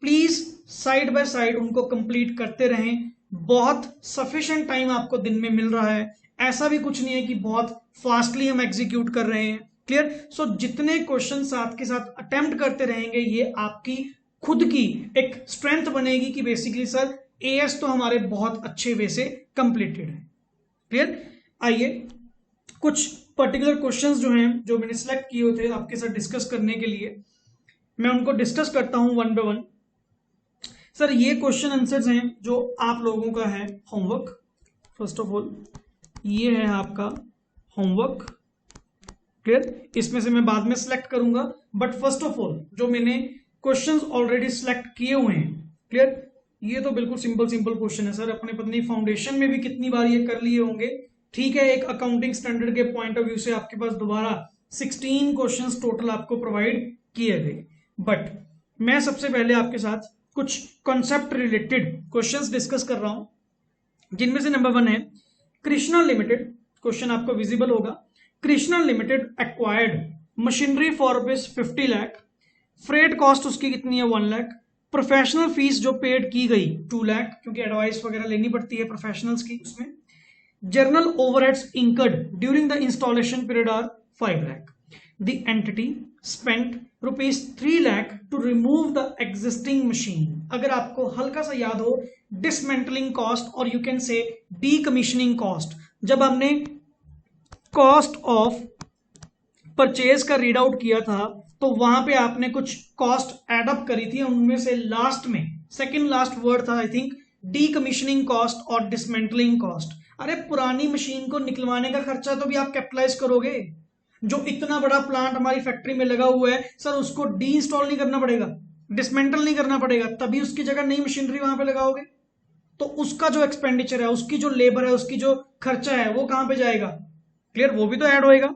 प्लीज साइड बाय साइड उनको कंप्लीट करते रहें। बहुत सफिशिएंट टाइम आपको दिन में मिल रहा है, ऐसा भी कुछ नहीं है कि बहुत फास्टली हम एग्जीक्यूट कर रहे हैं। क्लियर? सो जितने क्वेश्चन साथ के साथ अटेम्प्ट करते रहेंगे, ये आपकी खुद की एक स्ट्रेंथ बनेगी कि बेसिकली सर एएस तो हमारे बहुत अच्छे वे से कंप्लीटेड है। क्लियर? आइए कुछ पर्टिकुलर क्वेश्चंस जो हैं, जो मैंने सेलेक्ट किए हुए थे आपके साथ डिस्कस करने के लिए, मैं उनको डिस्कस करता हूं वन बाय वन। सर ये क्वेश्चन आंसर्स हैं जो आप लोगों का है होमवर्क। फर्स्ट ऑफ ऑल ये है आपका होमवर्क। क्लियर? इसमें से मैं बाद में सिलेक्ट करूंगा, बट फर्स्ट ऑफ ऑल जो मैंने क्वेश्चंस ऑलरेडी सिलेक्ट किए हुए हैं, क्लियर, ये तो बिल्कुल सिंपल सिंपल क्वेश्चन है सर। अपने पत्नी फाउंडेशन में भी कितनी बार ये कर लिए होंगे। ठीक है, एक अकाउंटिंग स्टैंडर्ड के पॉइंट ऑफ व्यू से आपके पास दोबारा 16 क्वेश्चंस टोटल आपको प्रोवाइड किए गए, बट मैं सबसे पहले आपके साथ कुछ कॉन्सेप्ट रिलेटेड क्वेश्चंस डिस्कस कर रहा हूं, जिनमें से नंबर 1 है कृष्णा लिमिटेड। क्वेश्चन आपको विजिबल होगा। Krishna limited acquired machinery for ₹50 lakh, freight cost उसकी कितनी है 1 लाख, प्रोफेशनल फीस जो पेड की गई 2 लाख, क्योंकि एडवाइस वगैरह लेनी पड़ती है प्रोफेशनल्स की उसमें। General overheads incurred during the installation period are 5 lakh. The entity spent ₹3 lakh to remove the existing machine. अगर आपको हल्का सा याद हो, डिसमेंटलिंग कॉस्ट और you can say decommissioning cost, जब हमने कॉस्ट ऑफ परचेज का रीड आउट किया था तो वहां पे आपने कुछ कॉस्ट एड अप करी थी, उनमें से लास्ट में सेकंड लास्ट वर्ड था आई थिंक डीकमीशनिंग कॉस्ट और डिसमेंटलिंग कॉस्ट। अरे पुरानी मशीन को निकलवाने का खर्चा तो भी आप कैपिटलाइज करोगे। जो इतना बड़ा प्लांट हमारी फैक्ट्री में लगा हुआ है सर, उसको डी इंस्टॉल नहीं करना पड़ेगा, डिसमेंटल नहीं करना पड़ेगा, तभी उसकी जगह नई मशीनरी वहां पे लगाओगे। तो उसका जो एक्सपेंडिचर है, उसकी जो लेबर है, उसकी जो खर्चा है, वो कहां पे जाएगा? क्लियर? वो भी तो ऐड होएगा।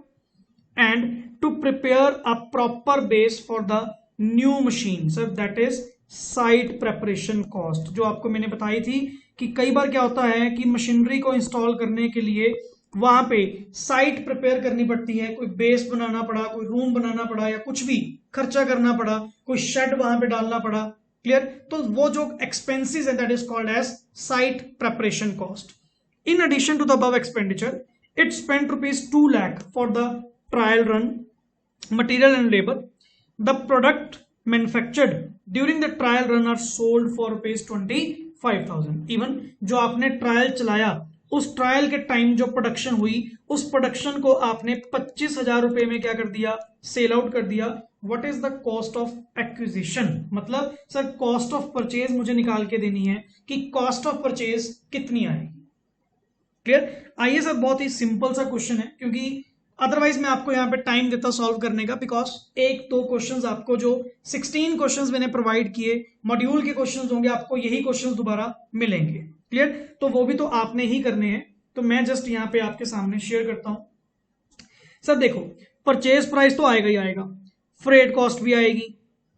And to prepare a proper base for the new machine sir, that is site preparation cost, जो आपको मैंने बताई थी कि कई बार क्या होता है कि मशीनरी को इंस्टॉल करने के लिए वहां पे साइट प्रिपेयर करनी पड़ती है, कोई बेस बनाना पड़ा, कोई रूम बनाना पड़ा, या कुछ भी खर्चा करना पड़ा, कोई शेड वहां पे डालना पड़ा। क्लियर? तो वो जो एक्सपेंसेस है that is called as site preparation cost. In addition to the above expenditure, it spent ₹2 lakh for the trial run, material and labor. The product manufactured during the trial run are sold for ₹25,000. Even जो आपने trial चलाया, उस trial के time जो production हुई, उस production को आपने 25,000 रुपए में क्या कर दिया? सेल आउट कर दिया। What is the cost of acquisition? मतलब सर कॉस्ट ऑफ परचेज मुझे निकाल के देनी है कि कॉस्ट ऑफ परचेज कितनी आएगी। क्लियर? आइए सर, बहुत ही सिंपल सा क्वेश्चन है, क्योंकि अदरवाइज मैं आपको यहाँ पे टाइम देता सॉल्व करने का, बिकॉज एक दो क्वेश्चंस आपको जो 16 क्वेश्चंस मैंने प्रोवाइड किए मॉड्यूल के क्वेश्चंस होंगे, आपको यही क्वेश्चंस दोबारा मिलेंगे। क्लियर? तो वो भी तो आपने ही करने हैं, तो मैं जस्ट यहाँ पे आपके सामने शेयर करता हूं। सर देखो, परचेज प्राइस तो आएगा ही आएगा, फ्रेट कॉस्ट भी आएगी,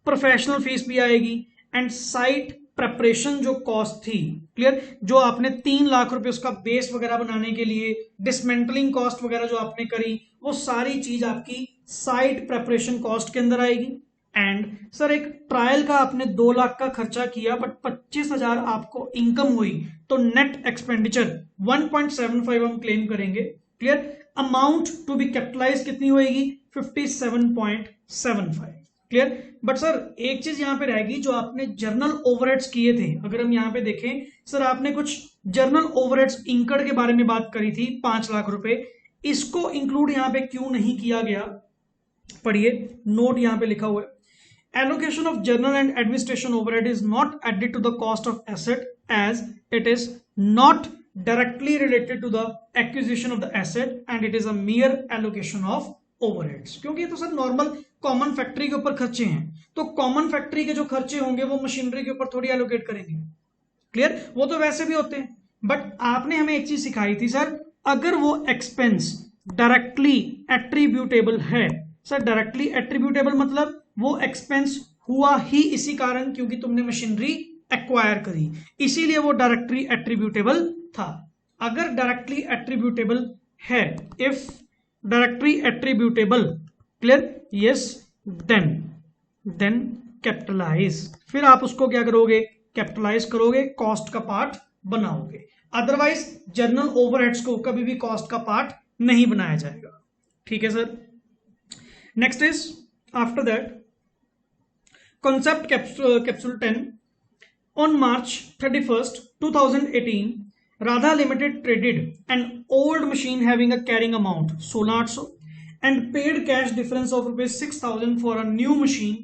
प्रोफेशनल फीस भी आएगी, एंड साइट प्रेपरेशन जो कॉस्ट थी, क्लियर, जो आपने 3 लाख रुपए उसका बेस वगैरह बनाने के लिए, डिसमेंटलिंग कॉस्ट वगैरह जो आपने करी, वो सारी चीज आपकी साइट प्रेपरेशन कॉस्ट के अंदर आएगी। एंड सर एक ट्रायल का आपने 2 लाख का खर्चा किया, बट 25,000 आपको इनकम हुई, तो नेट एक्सपेंडिचर 1.75 हम क्लेम करेंगे। Clear? Amount to be capitalise कितनी होगी? 57.75। क्लियर? बट सर एक चीज यहां पे रहेगी, जो आपने जर्नल ओवरहेड्स किए थे, अगर हम यहां पे देखें सर, आपने कुछ जर्नल ओवरहेड्स इंकर्ड के बारे में बात करी थी 5 लाख रुपए, इसको इंक्लूड यहां पे क्यों नहीं किया गया? पढ़िए, नोट यहां पे लिखा हुआ है, allocation of general and administration overhead is not added to the cost of asset as it is not directly related to the acquisition of the asset and it is a mere allocation of overheads। क्योंकि ये तो sir normal common factory के ऊपर खर्चे हैं, तो common factory के जो खर्चे होंगे वो मशीनरी के ऊपर थोड़ी एलोकेट करेंगे। क्लियर? वो तो वैसे भी होते हैं, बट आपने हमें एक चीज सिखाई थी सर, अगर वो एक्सपेंस डायरेक्टली एट्रीब्यूटेबल है, सर डायरेक्टली एट्रीब्यूटेबल मतलब वो एक्सपेंस हुआ ही इसी कारण क्योंकि तुमने मशीनरी एक्वायर करी, इसीलिए वो डायरेक्टली एट्रीब्यूटेबल था। अगर डायरेक्टली एट्रीब्यूटेबल है, if directly attributable, clear, yes, then capitalise, फिर आप उसको क्या करोगे, कैपिटलाइज करोगे, कॉस्ट का पार्ट बनाओगे। अदरवाइज जर्नल ओवरहेड्स को कभी भी कॉस्ट का पार्ट नहीं बनाया जाएगा। ठीक है sir. Next is after that concept capsule 10 on March 31st 2018 Radha Limited traded an old machine having a carrying amount 16,800 and paid cash difference of rupees 6,000 for a new machine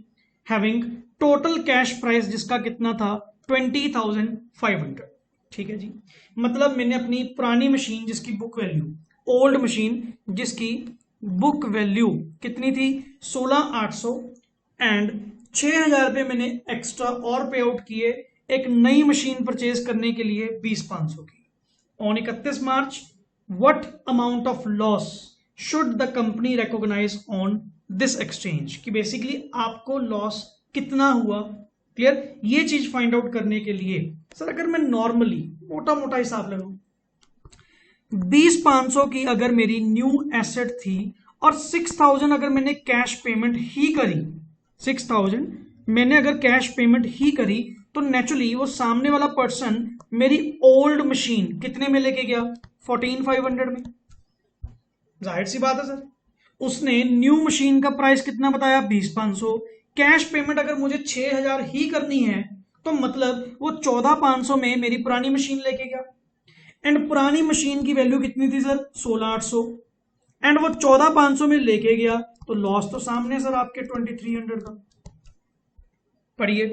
having total cash price जिसका कितना था 20,500। ठीक है जी, मतलब मैंने अपनी पुरानी machine जिसकी बुक वैल्यू, ओल्ड मशीन जिसकी बुक वैल्यू कितनी थी 16,800 एंड 6,000 रुपये मैंने एक्स्ट्रा और पे आउट किए एक नई मशीन परचेज करने के लिए 20,500 की। On 31 March what amount of loss should the company recognise on this exchange, कि बेसिकली आपको लॉस कितना हुआ। क्लियर, ये चीज फाइंड आउट करने के लिए सर अगर मैं नॉर्मली मोटा मोटा हिसाब लगूं 20,500 की अगर मेरी न्यू एसेट थी और 6,000 अगर मैंने कैश पेमेंट ही करी, 6,000 मैंने अगर कैश पेमेंट ही करी तो नेचुरली वो सामने वाला पर्सन मेरी ओल्ड मशीन कितने में लेके गया 14,500 में। जाहिर सी बात है सर, उसने न्यू मशीन का प्राइस कितना बताया 20,500, कैश पेमेंट अगर मुझे 6,000 ही करनी है तो मतलब वो 14,500 में मेरी पुरानी मशीन लेके गया। एंड पुरानी मशीन की वैल्यू कितनी थी सर 16,800 एंड वो 14,500 में लेके गया, तो लॉस तो सामने सर आपके 2,300 का। पढ़िए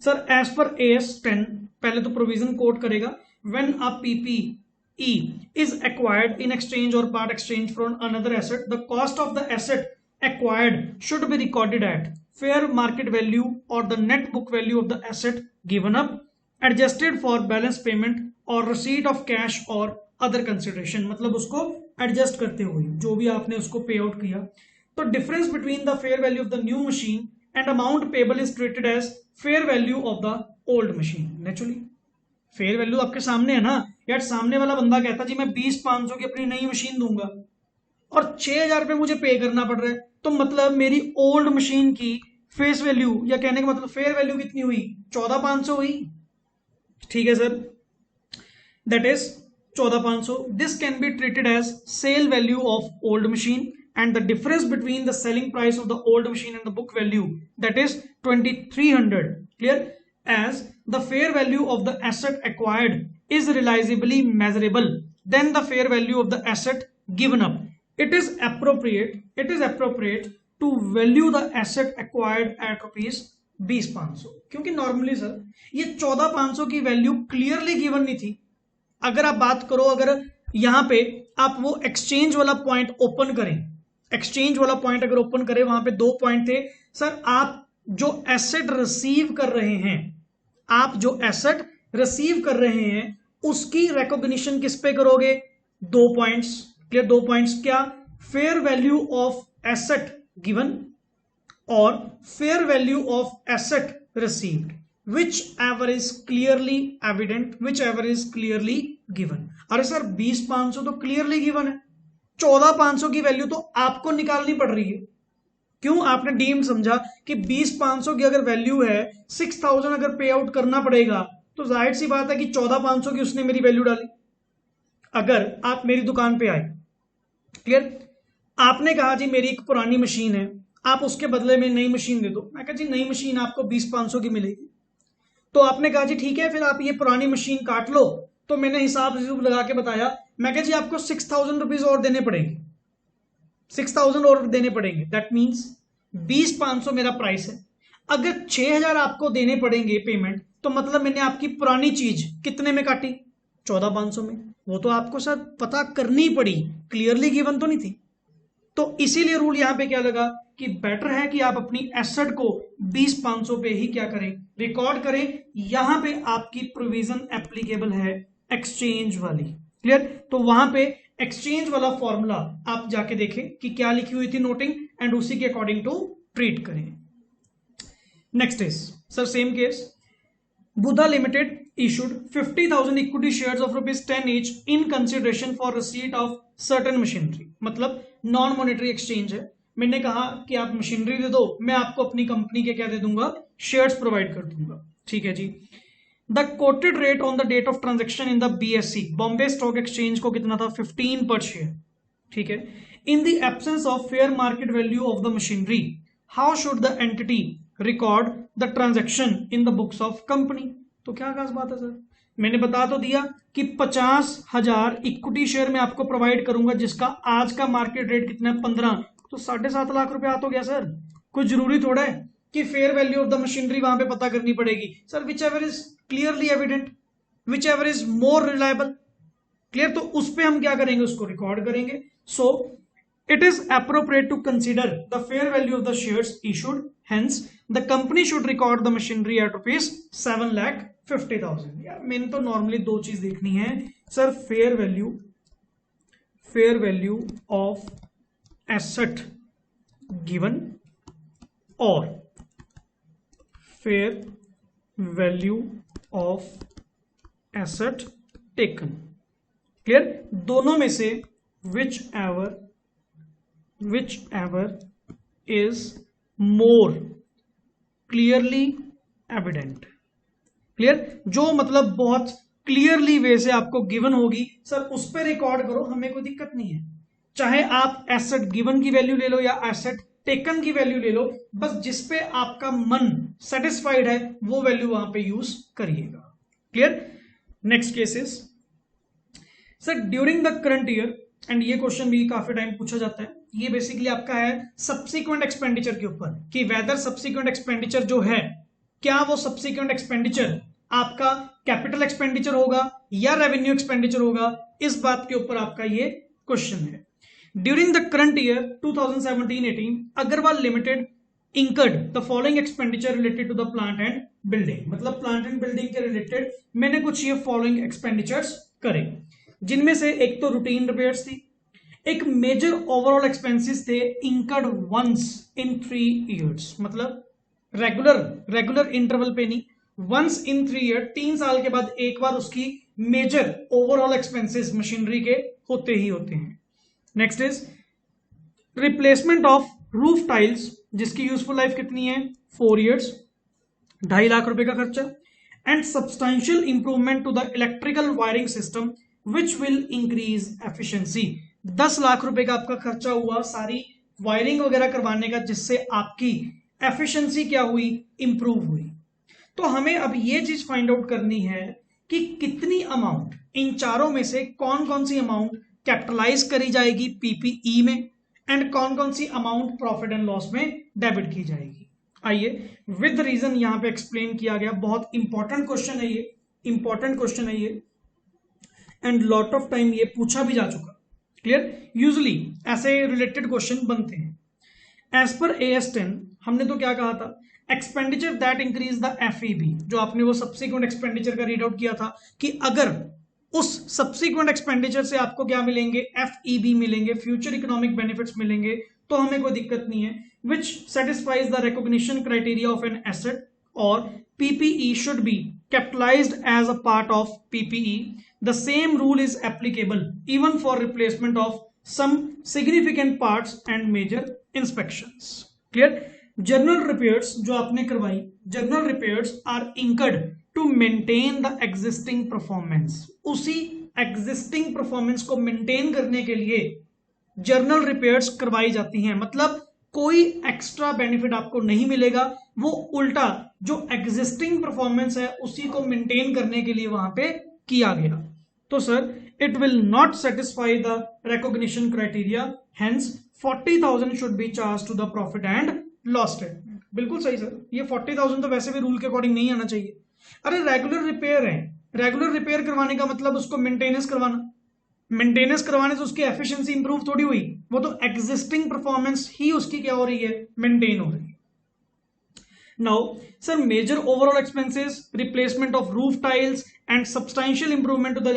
सर, एज पर AS 10 पहले तो प्रोविजन कोट करेगा, when a PPE is acquired in exchange or part exchange from another asset, the cost of the asset acquired should be recorded at fair market value or the net book value of the asset given up, adjusted for balance payment or receipt of cash or other consideration, मतलब उसको adjust करते हुए जो भी आपने उसको पे out किया। तो difference between the fair value of the new machine and amount payable is treated as fair value of the old machine. Naturally fair value आपके सामने है ना यार, सामने वाला बंदा कहता जी मैं 20,500 की अपनी नई मशीन दूंगा और 6,000 रुपये मुझे पे करना पड़ रहा है, तो मतलब मेरी ओल्ड मशीन की फेस वैल्यू या कहने का मतलब फेयर वैल्यू कितनी हुई 14,500 हुई। ठीक है sir, that is 14,500. This can be treated as sale value of old machine and the difference between the selling price of the old machine and the book value, that is 2,300. Clear? As the fair value of the asset acquired is realizably measurable than the fair value of the asset given up. It is appropriate to value the asset acquired at rupees 20,500. क्योंकि normally sir ये 14,500 की value clearly given नहीं थी। अगर आप बात करो, अगर यहां पे आप वो एक्सचेंज वाला पॉइंट ओपन करें, एक्सचेंज वाला पॉइंट अगर ओपन करें, वहां पे 2 पॉइंट थे सर। आप जो एसेट रिसीव कर रहे हैं, आप जो एसेट रिसीव कर रहे हैं उसकी रिकॉग्निशन किस पे करोगे 2 पॉइंट्स। क्लियर, 2 पॉइंट्स क्या, fair value of asset given और fair value of asset received, whichever is clearly evident, whichever is clearly given। अरे सर 20,500 तो क्लियरली गिवन है, 14,500 की वैल्यू तो आपको निकालनी पड़ रही है। क्यों? आपने डीम समझा कि 20,500 की अगर वैल्यू है 6,000 अगर पे आउट करना पड़ेगा तो जाहिर सी बात है कि 14,500 की उसने मेरी वैल्यू डाली। अगर आप मेरी दुकान पे आए, क्लियर, आपने कहा जी मेरी एक पुरानी मशीन है, आप उसके बदले में नई मशीन दे दो। मैं कहा जी नई मशीन आपको 20,500 की मिलेगी। तो आपने कहा जी ठीक है, फिर आप ये पुरानी मशीन काट लो। तो मैंने हिसाब लगा के बताया, मैं कहा जी आपको 6,000 रुपीज और देने पड़ेंगे, 6,000 और देने पड़ेंगे। दैट मीन्स 20,500 मेरा प्राइस है। अगर 6,000 आपको देने पड़ेंगे पेमेंट, तो मतलब मैंने आपकी पुरानी चीज कितने में काटी 14,500 में। वो तो आपको सर पता करनी पड़ी, क्लियरली गिवन तो नहीं थी। तो इसीलिए रूल यहां पे क्या लगा कि बेटर है कि आप अपनी एसेट को 20,500 पे ही क्या करें, रिकॉर्ड करें। यहां पे आपकी प्रोविजन एप्लीकेबल है एक्सचेंज वाली। क्लियर, तो वहां पे एक्सचेंज वाला फॉर्मूला आप जाके देखें कि क्या लिखी हुई थी नोटिंग, एंड उसी के अकॉर्डिंग टू ट्रीट करें। Next is sir same case, Budha limited issued 50,000 equity shares of ₹10 each in consideration for receipt of certain machinery। मतलब नॉन मॉनेटरी एक्सचेंज है, मैंने कहा कि आप मशीनरी दे दो, मैं आपको अपनी कंपनी के क्या दे दूंगा, शेयर्स प्रोवाइड कर दूंगा। ठीक है जी। The quoted rate on the date of transaction in the BSE, Bombay stock exchange को कितना था, 15 पर शेयर। ठीक है। In the absence of fair market value of the machinery, how should the entity record the transaction in the books of company. तो क्या खास बात है सर, मैंने बता तो दिया कि 50,000 इक्विटी शेयर में आपको प्रोवाइड करूंगा जिसका आज का मार्केट रेट कितना है, 15, तो 7.5 लाख रुपए आ तो गया सर। कुछ जरूरी थोड़ा है कि fair value of the machinery वहां पे पता करनी पड़ेगी sir, whichever is clearly evident, whichever is more reliable, clear, तो उस पर हम क्या करेंगे, उसको रिकॉर्ड करेंगे। So it is appropriate to consider the fair value of the shares issued, hence the company should record the machinery at ₹7,50,000। यार मैंने तो नॉर्मली दो चीज देखनी है sir, fair value of asset given और fair value of asset taken. Clear, दोनों में से which ever is more clearly evident. Clear, जो मतलब बहुत क्लियरली वे से आपको गिवन होगी सर उस पर रिकॉर्ड करो, हमें कोई दिक्कत नहीं है। चाहे आप एसेट गिवन की वैल्यू ले लो या एसेट टेकन की वैल्यू ले लो, बस जिस पे आपका मन सेटिस्फाइड है वो वैल्यू वहां पे यूज करिएगा। Clear. Next cases sir, during the current year, and ये क्वेश्चन भी काफी टाइम पूछा जाता है, ये बेसिकली आपका है सब्सिक्वेंट एक्सपेंडिचर के ऊपर कि वेदर सब्सिक्वेंट एक्सपेंडिचर जो है, क्या वो सब्सिक्वेंट एक्सपेंडिचर आपका कैपिटल एक्सपेंडिचर होगा या रेवेन्यू एक्सपेंडिचर होगा, इस बात के ऊपर आपका ये क्वेश्चन है। During the current year 2017-18 Agarwal limited incurred the following expenditure related to the plant and building, मतलब प्लांट एंड बिल्डिंग के रिलेटेड मैंने कुछ ये फॉलोइंग एक्सपेंडिचर्स करे, जिनमें से एक तो रूटीन रिपेयर्स थी, एक मेजर ओवरऑल एक्सपेंसेस थे incurred once in 3 years, मतलब रेगुलर इंटरवल पे नहीं, once in 3 years, 3 साल के बाद एक बार उसकी मेजर ओवरऑल एक्सपेंसेस मशीनरी के होते ही होते हैं। Next is replacement of roof tiles, जिसकी यूजफुल लाइफ कितनी है, 4 years, 2.5 लाख रुपए का खर्चा, and substantial improvement to the electrical wiring system which will increase efficiency. 10 lakh रुपए का आपका खर्चा हुआ सारी वायरिंग वगैरह करवाने का, जिससे आपकी एफिशिएंसी क्या हुई, इंप्रूव हुई। तो हमें अब ये चीज फाइंड आउट करनी है कि कितनी अमाउंट, इन चारों में से कौन कौन सी अमाउंट कैपिटलाइज करी जाएगी पीपीई में एंड कौन कौन सी अमाउंट प्रॉफिट एंड लॉस में डेबिट की जाएगी। आइए विद रीजन यहां पे एक्सप्लेन किया गया, बहुत इंपॉर्टेंट क्वेश्चन है ये, एंड लॉट ऑफ टाइम ये पूछा भी जा चुका। क्लियर, यूजुअली ऐसे रिलेटेड क्वेश्चन बनते हैं। एज पर AS10 हमने तो क्या कहा था, expenditure that increase the FEB, जो आपने वो सब्सिक्वेंट एक्सपेंडिचर का रीड आउट किया था कि अगर उस सब्सिक्वेंट एक्सपेंडिचर से आपको क्या मिलेंगे, FEB मिलेंगे, फ्यूचर इकोनॉमिक बेनिफिट्स मिलेंगे, तो हमें कोई दिक्कत नहीं है। Which satisfies the recognition criteria of an asset और PPE should be capitalised as a part of PPE। The same rule is applicable even for replacement of some significant parts and major inspections. Clear, general repairs जो आपने करवाई, general repairs are incurred to maintain the existing performance, उसी existing performance को maintain करने के लिए journal repairs करवाई जाती हैं। मतलब कोई एक्स्ट्रा बेनिफिट आपको नहीं मिलेगा, वो उल्टा जो एग्जिस्टिंग परफॉर्मेंस है उसी को मेंटेन करने के लिए वहां पे किया गया। तो sir it will not satisfy the recognition criteria, hence 40,000 should be charge to the profit and loss statement. बिल्कुल सही सर, ये 40,000 तो वैसे भी रूल के अकॉर्डिंग नहीं आना चाहिए। अरे रेगुलर रिपेयर है, रेगुलर रिपेयर करवाने का मतलब उसको मेंटेनेंस करवाना, मेंटेनेंस करवाने से उसकी एफिशिएंसी इंप्रूव थोड़ी हुई, वो तो एग्जिस्टिंग परफॉर्मेंस ही उसकी क्या हो रही है, मेंटेन हो रही है। Now sir major overall expenses, replacement of roof tiles and substantial improvement to the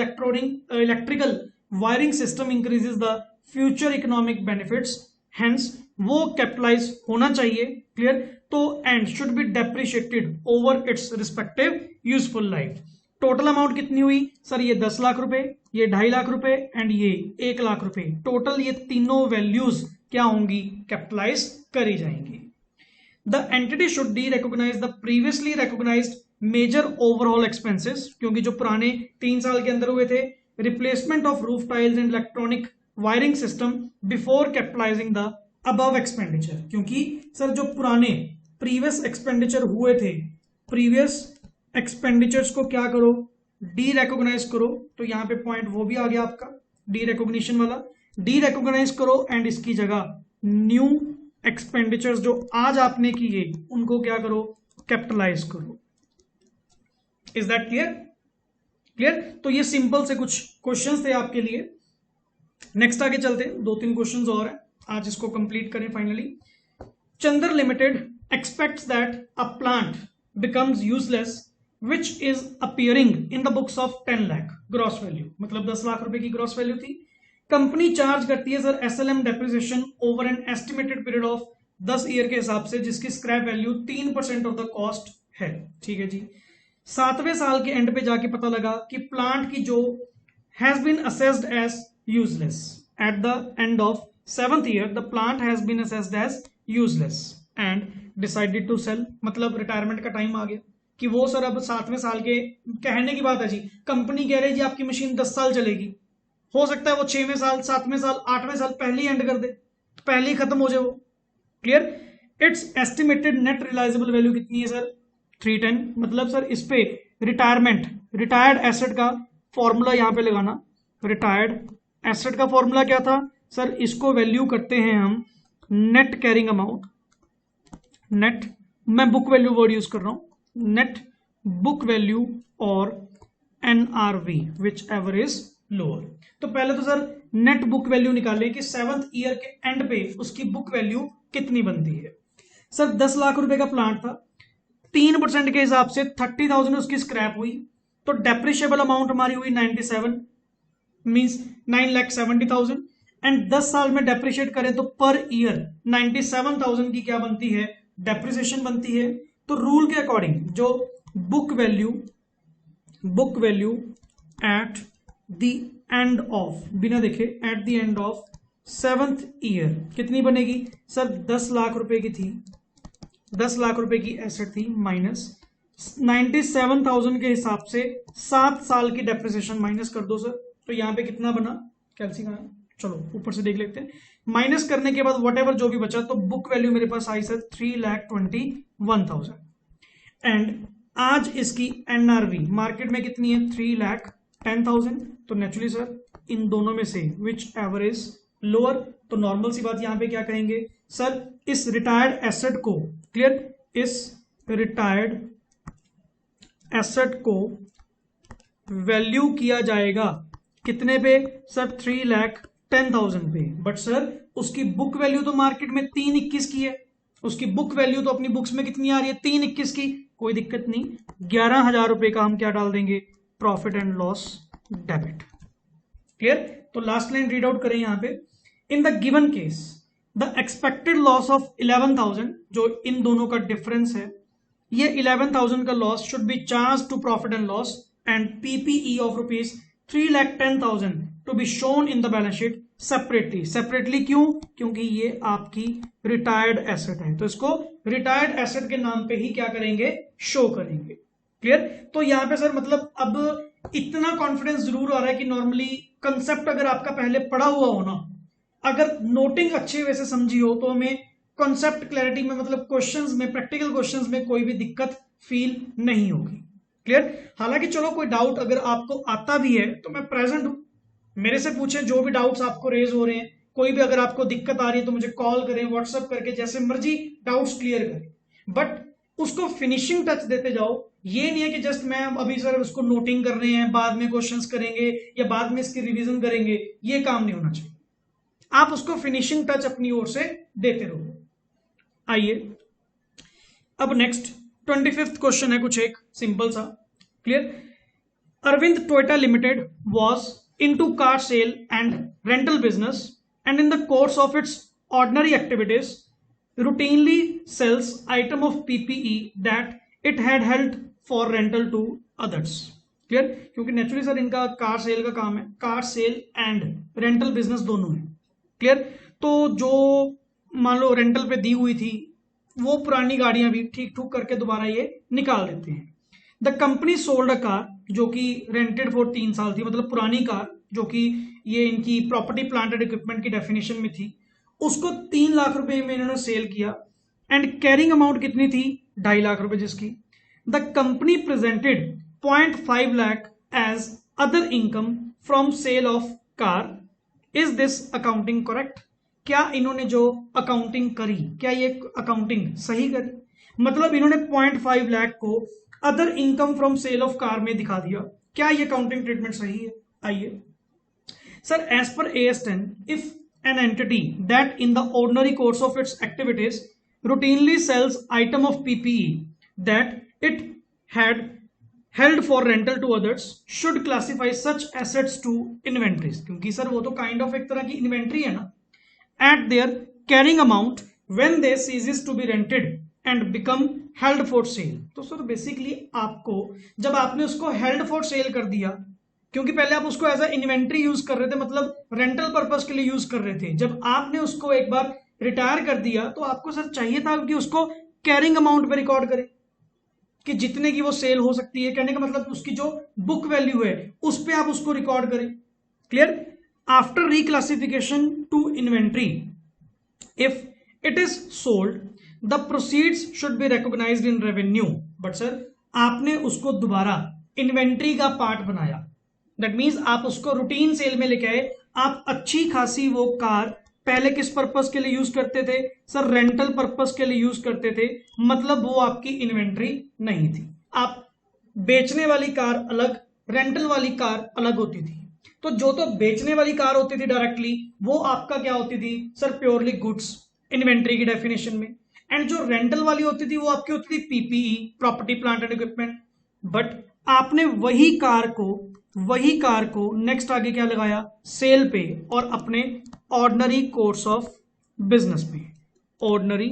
electrical wiring system increases the future economic benefits, hence वो कैपिटलाइज होना चाहिए। क्लियर, तो and should be depreciated over its respective useful life. Total amount कितनी हुई sir, ये 10 लाख रुपए, ये 2.5 लाख रुपए एंड ये 1 लाख रुपए। टोटल ये तीनों वैल्यूज क्या होंगी, कैपिटलाइज करी जाएंगी। The entity should derecognise the previously recognised major overall expenses, क्योंकि जो पुराने 3 साल के अंदर हुए थे, replacement of roof tiles and electronic wiring system before capitalising the above expenditure. क्योंकि सर जो पुराने प्रीवियस एक्सपेंडिचर हुए थे, प्रीवियस एक्सपेंडिचर्स को क्या करो, डी रिकॉग्नाइज करो। तो यहां पे पॉइंट वो भी आ गया आपका डी रिकॉग्निशन वाला, डी रिकॉग्नाइज करो एंड इसकी जगह न्यू एक्सपेंडिचर्स जो आज आपने किए उनको क्या करो, कैपिटलाइज करो। Is that clear? क्लियर? तो ये सिंपल से कुछ क्वेश्चंस थे आपके लिए। नेक्स्ट आगे चलते हैं, 2-3 क्वेश्चंस और हैं, आज इसको कंप्लीट करें finally. Chander limited expects that a plant becomes useless which is appearing in the books of 10 lakh gross value, मतलब 10 लाख रुपए की ग्रॉस वैल्यू थी। कंपनी चार्ज करती है sir SLM depreciation over an estimated period of 10 year के हिसाब से, जिसकी scrap value 3% of the cost है। ठीक है जी। 7वें साल के एंड पे जाके पता लगा कि प्लांट की जो has been assessed as useless at the end of 7th year, the plant has been assessed as useless and decided to sell, मतलब रिटायरमेंट का टाइम आ गया कि वो सर अब 7वें साल के, कहने की बात है जी, कंपनी कह रही है जी आपकी मशीन 10 साल चलेगी, हो सकता है वो 6वें साल, 7वें साल, 8वें साल पहले ही एंड कर दे, पहले ही खत्म हो जाए वो। Clear? Its estimated net realisable value कितनी है सर, 310। मतलब सर इस पे रिटायर्ड एसेट का फॉर्मूला यहां पे लगाना। रिटायर्ड एसेट का फॉर्मूला क्या था सर, इसको वैल्यू करते हैं हम नेट कैरिंग अमाउंट, नेट, मैं बुक वैल्यू वर्ड यूज कर रहा हूं, नेट बुक वैल्यू और NRV whichever is lower. तो पहले तो सर नेट बुक वैल्यू निकालें कि 7th ईयर के एंड पे उसकी बुक वैल्यू कितनी बनती है। सर 10 लाख रुपए का प्लांट था, 3% के हिसाब से 30,000 उसकी स्क्रैप हुई, तो डेप्रिशिएबल अमाउंट हमारी हुई 97, मींस 9,70,000 एंड 10 साल में डेप्रिशिएट करें तो पर ईयर 97,000 की क्या बनती है, डेप्रिसिएशन बनती है। तो रूल के अकॉर्डिंग जो book value eight the end of, बिना देखे eight the end of 7th year कितनी बनेगी सर, 10 लाख रुपए की थी, 10 लाख रुपए की एसेट थी, माइनस 97,000 के हिसाब से 7 साल की डेप्रिसिएशन माइनस कर दो सर। तो यहां पे कितना बना, कैलसी का, चलो ऊपर से देख लेते हैं। माइनस करने के बाद वट एवर जो भी बचा, तो बुक वैल्यू मेरे पास आई सर 3,21,000 एंड आज इसकी एनआरवी मार्केट में कितनी है, 3,10,000। तो नेचुरली सर इन दोनों में से विच एवर इज लोअर, तो नॉर्मल सी बात यहां पे क्या कहेंगे सर, इस रिटायर्ड एसेट को, क्लियर, इस रिटायर्ड एसेट को वैल्यू किया जाएगा कितने पे सर, 3,10,000 पे। बट सर उसकी बुक वैल्यू तो मार्केट में 3,21 की है, उसकी बुक वैल्यू तो अपनी बुक्स में कितनी आ रही है, 3,21 की, कोई दिक्कत नहीं, 11,000 रुपए का हम क्या डाल देंगे, profit and loss debit. Clear? तो लास्ट लाइन रीड आउट करें यहां पे, in the given case the expected loss of 11,000, जो इन दोनों का डिफरेंस है, ये 11,000 का loss should be charge to profit and loss and PPE of rupees 3,10,000 to be shown in the balance sheet separately. क्यों? क्योंकि ये आपकी रिटायर्ड एसेट है, तो इसको रिटायर्ड एसेट के नाम पे ही क्या करेंगे, शो करेंगे। क्लियर? तो यहां पे सर मतलब अब इतना कॉन्फिडेंस जरूर आ रहा है कि नॉर्मली कंसेप्ट अगर आपका पहले पढ़ा हुआ हो ना, अगर नोटिंग अच्छे वैसे समझी हो, तो हमें कॉन्सेप्ट क्लैरिटी में, मतलब क्वेश्चंस में, प्रैक्टिकल क्वेश्चंस में कोई भी दिक्कत फील नहीं होगी। क्लियर? हालांकि चलो कोई डाउट अगर आपको आता भी है तो मैं प्रेजेंट हूं, मेरे से पूछे जो भी डाउट्स आपको रेज हो रहे हैं, कोई भी अगर आपको दिक्कत आ रही है तो मुझे कॉल करें, व्हाट्सएप करके, जैसे मर्जी डाउट्स क्लियर करें, बट उसको फिनिशिंग टच देते जाओ। ये नहीं है कि जस्ट मैं अभी सर उसको नोटिंग कर रहे हैं, बाद में क्वेश्चंस करेंगे या बाद में इसकी रिवीजन करेंगे, ये काम नहीं होना चाहिए। आप उसको फिनिशिंग टच अपनी ओर से देते रहो। आइए अब नेक्स्ट 25th क्वेश्चन है, कुछ एक सिंपल सा। Clear? Arvind Toyota limited was into car sale and rental business and in the course of its ordinary activities routinely sells item of PPE that it had held for rental to others. Clear, क्योंकि naturally sir इनका car sale का काम है, car sale and rental business दोनों है। Clear, तो जो मान लो रेंटल पे दी हुई थी वो पुरानी गाड़ियां भी ठीक ठूक करके दोबारा ये निकाल देते हैं। The company sold a car, जो कि रेंटेड फॉर 3 साल थी, मतलब पुरानी कार जो कि ये इनकी प्रॉपर्टी प्लांट एंड इक्विपमेंट की डेफिनेशन में थी, उसको 3 लाख रुपए में इन्होंने सेल किया। एंड कैरिंग अमाउंट कितनी थी, 2.5 लाख रुपए जिसकी। The company presented 0.5 lakh as other income from sale of car. Is this accounting correct? क्या इन्होंने जो अकाउंटिंग करी, क्या ये अकाउंटिंग सही करी? मतलब इन्होंने 0.5 लाख को other income from sale of car में दिखा दिया। क्या ये अकाउंटिंग ट्रीटमेंट सही है? आइए sir, as per AS10, if an entity that in the ordinary course of its activities routinely sells item of PPE that it had held for rental to others should classify such assets to inventories, क्योंकि sir वो तो kind of एक तरह की inventory है ना, at their carrying amount when they ceases to be rented and become held for sale। तो sir basically आपको जब आपने उसको held for sale कर दिया, क्योंकि पहले आप उसको एज अ इन्वेंट्री यूज कर रहे थे, मतलब रेंटल पर्पस के लिए यूज कर रहे थे, जब आपने उसको एक बार रिटायर कर दिया तो आपको सर चाहिए था कि उसको कैरिंग अमाउंट पे रिकॉर्ड करें कि जितने की वो सेल हो सकती है। कहने का मतलब उसकी जो बुक वैल्यू है उस पर आप उसको रिकॉर्ड करें। Clear, after reclassification to inventory if it is sold the proceeds should be recognised in revenue. But sir आपने उसको दोबारा इन्वेंट्री का पार्ट बनाया, दैट मीन्स आप उसको रूटीन सेल में लेके आए। आप अच्छी खासी वो कार पहले किस पर्पस के लिए यूज करते थे सर? रेंटल पर्पस के लिए यूज करते थे, मतलब वो आपकी इन्वेंट्री नहीं थी। आप बेचने वाली कार अलग, रेंटल वाली कार अलग होती थी। तो जो तो बेचने वाली कार होती थी डायरेक्टली, वो आपका क्या होती थी सर? प्योरली गुड्स, इन्वेंट्री की डेफिनेशन में। एंड जो रेंटल वाली होती थी वो आपकी होती थी PPE, property plant and equipment. But आपने वही कार को नेक्स्ट आगे क्या लगाया? सेल पे, और अपने ऑर्डिनरी कोर्स ऑफ बिजनेस में। ऑर्डिनरी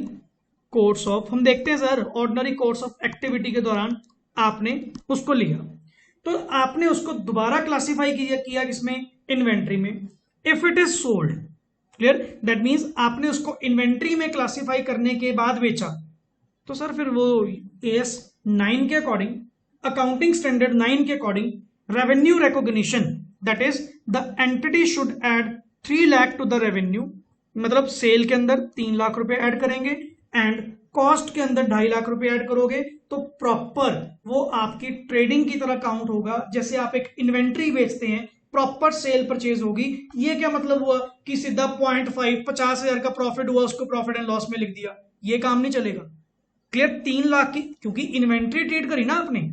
कोर्स ऑफ, हम देखते हैं sir, ordinary course of activity के दौरान आपने उसको लिया, तो आपने उसको दोबारा क्लासिफाई किया किसमें? इन्वेंट्री में। If it is sold, clear, that means आपने उसको इन्वेंट्री में क्लासिफाई करने के बाद बेचा, तो सर फिर वो AS 9 के अकॉर्डिंग, अकाउंटिंग स्टैंडर्ड 9 के according, revenue recognition, that is the entity should add 3 lakh to the revenue, मतलब सेल के अंदर 3 लाख रुपए ऐड करेंगे एंड कॉस्ट के अंदर 2.5 लाख रुपए ऐड करोगे, तो प्रॉपर वो आपकी ट्रेडिंग की तरह काउंट होगा। जैसे आप एक इन्वेंट्री बेचते हैं, प्रॉपर सेल परचेज होगी। ये क्या मतलब हुआ कि सीधा 0.5 50,000 का प्रॉफिट हुआ, उसको प्रॉफिट एंड लॉस में लिख दिया? ये काम नहीं चलेगा। क्लियर, 3 लाख की, क्योंकि इन्वेंट्री ट्रीट करी ना आपने,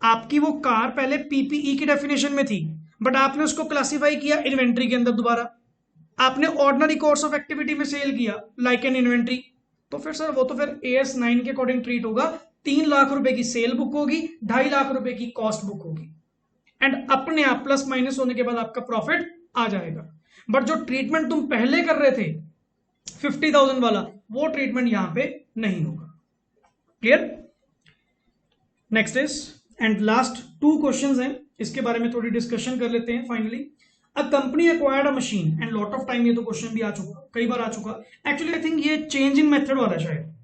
आपकी वो कार पहले PPE की डेफिनेशन में थी, बट आपने उसको क्लासिफाई किया इन्वेंट्री के अंदर दोबारा। आपने ऑर्डिनरी कोर्स ऑफ एक्टिविटी में सेल किया लाइक एन इन्वेंट्री, तो फिर सर वो तो फिर AS 9 के अकॉर्डिंग ट्रीट होगा। 3 लाख रुपए की सेल बुक होगी, 2.5 लाख रुपए की कॉस्ट बुक होगी, एंड अपने आप प्लस माइनस होने के बाद आपका प्रॉफिट आ जाएगा। बट जो ट्रीटमेंट तुम पहले कर रहे थे 50,000 वाला, वो ट्रीटमेंट यहां पे नहीं होगा। Clear, next is and last 2 questions हैं, इसके बारे में थोड़ी डिस्कशन कर लेते हैं finally. A company acquired a machine, and lot of time ये तो क्वेश्चन भी आ चुका, कई बार आ चुका। एक्चुअली आई थिंक ये चेंज इन मेथड वाला है शायद,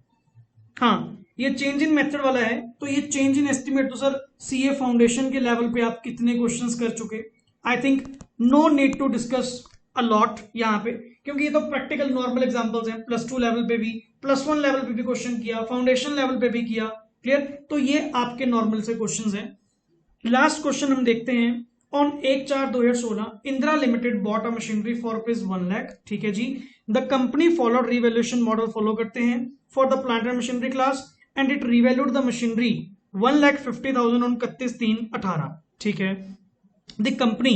हाँ ये चेंज इन मेथड वाला है। तो ये चेंज इन एस्टिमेट तो सर CA फाउंडेशन के लेवल पे आप कितने क्वेश्चंस कर चुके, I think no need to discuss a lot यहाँ पे, क्योंकि ये तो प्रैक्टिकल नॉर्मल एग्जांपल्स हैं। +2 लेवल पे भी, +1 लेवल पे भी क्वेश्चन किया, फाउंडेशन लेवल पे भी किया। क्लियर, तो ये आपके नॉर्मल से क्वेश्चंस हैं। लास्ट क्वेश्चन हम देखते हैं। On 1/4/2016 Indira limited bought a machinery for ₹1 lakh. ठीक है जी, the company followed revaluation model follow करते हैं for the plant and machinery class and it revalued the machinery 1,50,000 on 31/3/18। ठीक है, the company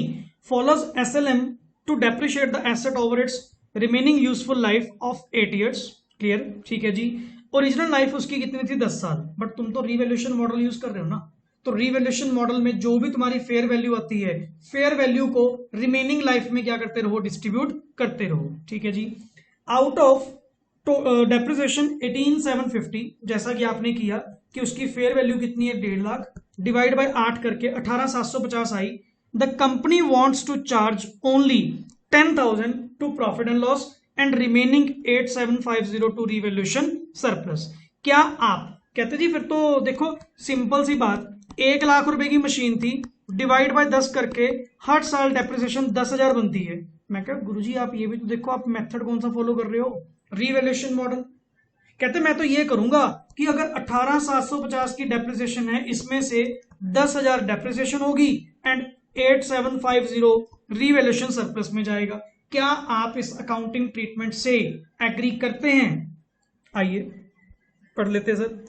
follows SLM to depreciate the asset over its remaining useful life of 8 years। Clear, ठीक है जी। Original life उसकी कितनी थी? 10 साल। बट तुम तो रिवैल्यूएशन मॉडल यूज कर रहे हो ना, तो रिवैल्यूएशन मॉडल में जो भी तुम्हारी फेयर वैल्यू आती है, फेयर वैल्यू को रिमेनिंग लाइफ में क्या करते रहो? डिस्ट्रीब्यूट करते रहो। ठीक है जी। आउट ऑफ डेप्रिसिएशन 18,750, जैसा कि आपने किया, कि उसकी फेयर वैल्यू कितनी है 1.5 लाख, डिवाइड बाय 8 करके 18,750 आई। The company wants to charge only 10,000 to profit and loss and remaining 8,750 to revaluation surplus. क्या आप कहते जी फिर तो देखो सिंपल सी बात, 1 लाख रुपए की मशीन थी, डिवाइड बाय 10 करके हर साल डेप्रिसिएशन 10,000 बनती है। मैं कहा गुरुजी आप ये भी तो देखो, आप मेथड कौन सा फॉलो कर रहे हो, रीवैल्यूएशन मॉडल। कहते मैं तो ये करूंगा कि अगर 18,750 की डेप्रिसिएशन है, इसमें से 10,000 डेप्रिसिएशन होगी एंड 8,750 रीवैल्यूएशन सरप्लस में जाएगा। क्या आप इस अकाउंटिंग ट्रीटमेंट से एग्री करते हैं? आइए पढ़ लेते हैं सर।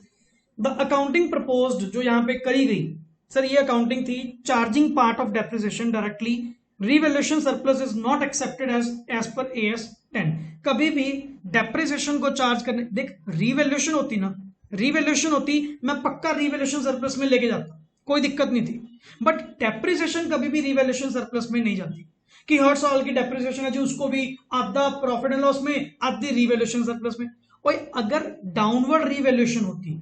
द अकाउंटिंग प्रपोज्ड जो यहां पे करी गई सर, ये अकाउंटिंग थी charging part of depreciation directly, revaluation surplus is not accepted as per AS 10। कभी भी डेप्रिसिएशन को चार्ज करने, देख रिवैल्यूएशन होती ना, रिवैल्यूएशन होती मैं पक्का रिवैल्यूएशन सरप्लस में लेके जाता, कोई दिक्कत नहीं थी। बट डेप्रिसिएशन कभी भी रिवैल्यूएशन सरप्लस में नहीं जाती कि हर साल की डेप्रिसिएशन है जी उसको भी आधा प्रॉफिट एंड लॉस में, आधी रिवैल्यूएशन सरप्लस में। और अगर डाउनवर्ड रिवैल्यूएशन होती,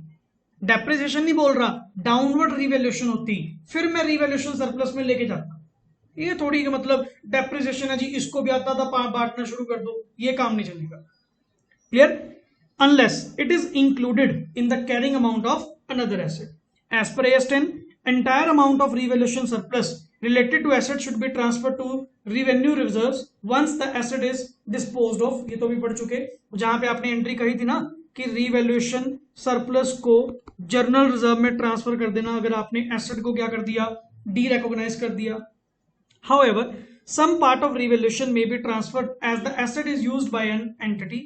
डेप्रिसिएशन नहीं बोल रहा, डाउनवर्ड रिवैल्यूएशन होती, फिर मैं रिवैल्यूएशन सरप्लस में लेके जाता। ये थोड़ी कि मतलब डेप्रिसिएशन है जी इसको भी आता था बांटना शुरू कर दो, ये काम नहीं चलेगा। Clear? Unless it is included in the carrying amount of another asset as per AS 10, entire amount of revaluation surplus related to asset should be transferred to revenue reserves once the asset is disposed of। ये तो भी पढ़ चुके, जहां पे आपने entry कही थी ना कि रिवैल्यूएशन सरप्लस को जर्नल रिजर्व में ट्रांसफर कर देना अगर आपने एसेट को क्या कर दिया, डी रिकॉग्नाइज कर दिया। However, some part of revaluation may be transferred as the asset is used by an entity.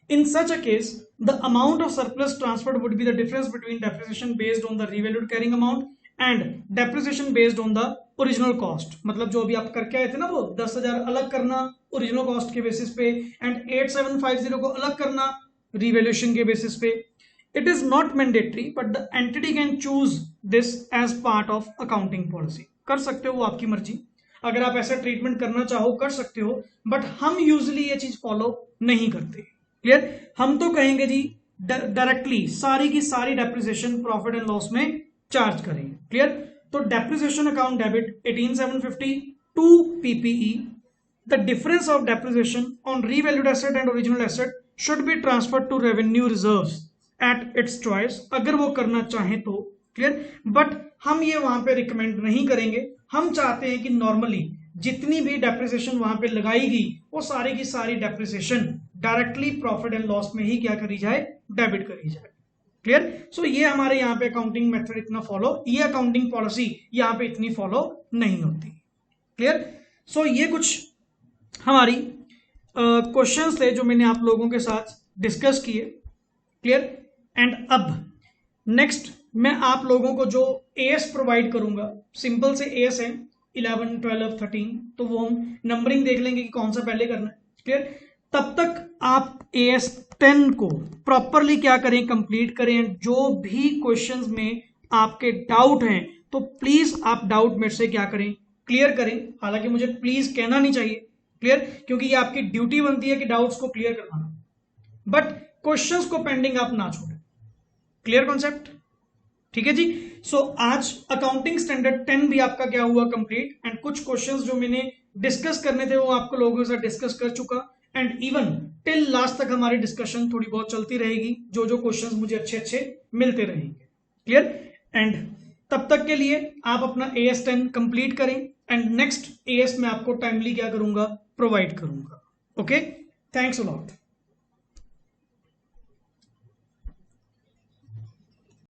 In such a case, the amount of surplus transferred would be the difference between depreciation based on the revalued carrying amount and depreciation based on the original cost। मतलब जो अभी आप करके आए थे ना वो 10,000 अलग करना ओरिजिनल कॉस्ट के बेसिस पे एंड 8,750 को अलग करना रिवैल्यूएशन के बेसिस पे। It is not mandatory but the entity can choose this as part of accounting policy. कर सकते हो, वो आपकी मर्जी, अगर आप ऐसा ट्रीटमेंट करना चाहो कर सकते हो, बट हम यूजुअली ये चीज फॉलो नहीं करते। क्लियर? हम तो कहेंगे जी डायरेक्टली सारी की सारी डेप्रिसिएशन प्रॉफिट एंड लॉस में चार्ज करेंगे। क्लियर? तो depreciation account debit 18,750 to PPE। The difference of depreciation on revalued asset and original asset should be transferred to revenue reserves at its choice, अगर वो करना चाहें तो। क्लियर? बट हम ये वहां पे रिकमेंड नहीं करेंगे। हम चाहते हैं कि नॉर्मली जितनी भी डेप्रिसिएशन वहां पे लगाई गई वो सारी की सारी depreciation directly profit and loss में ही क्या करी जाए, डेबिट करी जाए। क्लियर? सो ये हमारे यहाँ पे अकाउंटिंग मेथड इतना फॉलो, ये अकाउंटिंग पॉलिसी यहाँ पे इतनी फॉलो नहीं होती। क्लियर? सो ये कुछ हमारी क्वेश्चंस थे जो मैंने आप लोगों के साथ डिस्कस किए। क्लियर? एंड अब नेक्स्ट मैं आप लोगों को जो AS प्रोवाइड करूंगा, सिंपल से AS है 11, 12, 13, तो वो हम नंबरिंग देख लेंगे कि कौन सा पहले करना है। क्लियर? तब तक आप AS 10 को प्रॉपरली क्या करें, कंप्लीट करें। जो भी क्वेश्चंस में आपके डाउट हैं तो प्लीज आप डाउट मेरे से क्या करें, क्लियर करें। हालांकि मुझे प्लीज कहना नहीं चाहिए, क्लियर, क्योंकि ये आपकी ड्यूटी बनती है कि डाउट्स को क्लियर करवाना, बट क्वेश्चंस को पेंडिंग आप ना छोड़ें। Clear concept? ठीक है जी। सो आज अकाउंटिंग स्टैंडर्ड 10 भी आपका क्या हुआ, कंप्लीट। एंड कुछ क्वेश्चंस जो मैंने डिस्कस करने थे वो आपको लोगों के साथ डिस्कस कर चुका, एंड इवन टिल लास्ट तक हमारी डिस्कशन थोड़ी बहुत चलती रहेगी, जो जो क्वेश्चंस मुझे अच्छे अच्छे मिलते रहेंगे। क्लियर? एंड तब तक के लिए आप अपना AS 10 कंप्लीट करें एंड नेक्स्ट AS में आपको टाइमली क्या करूंगा, प्रोवाइड करूंगा। Okay, thanks a lot.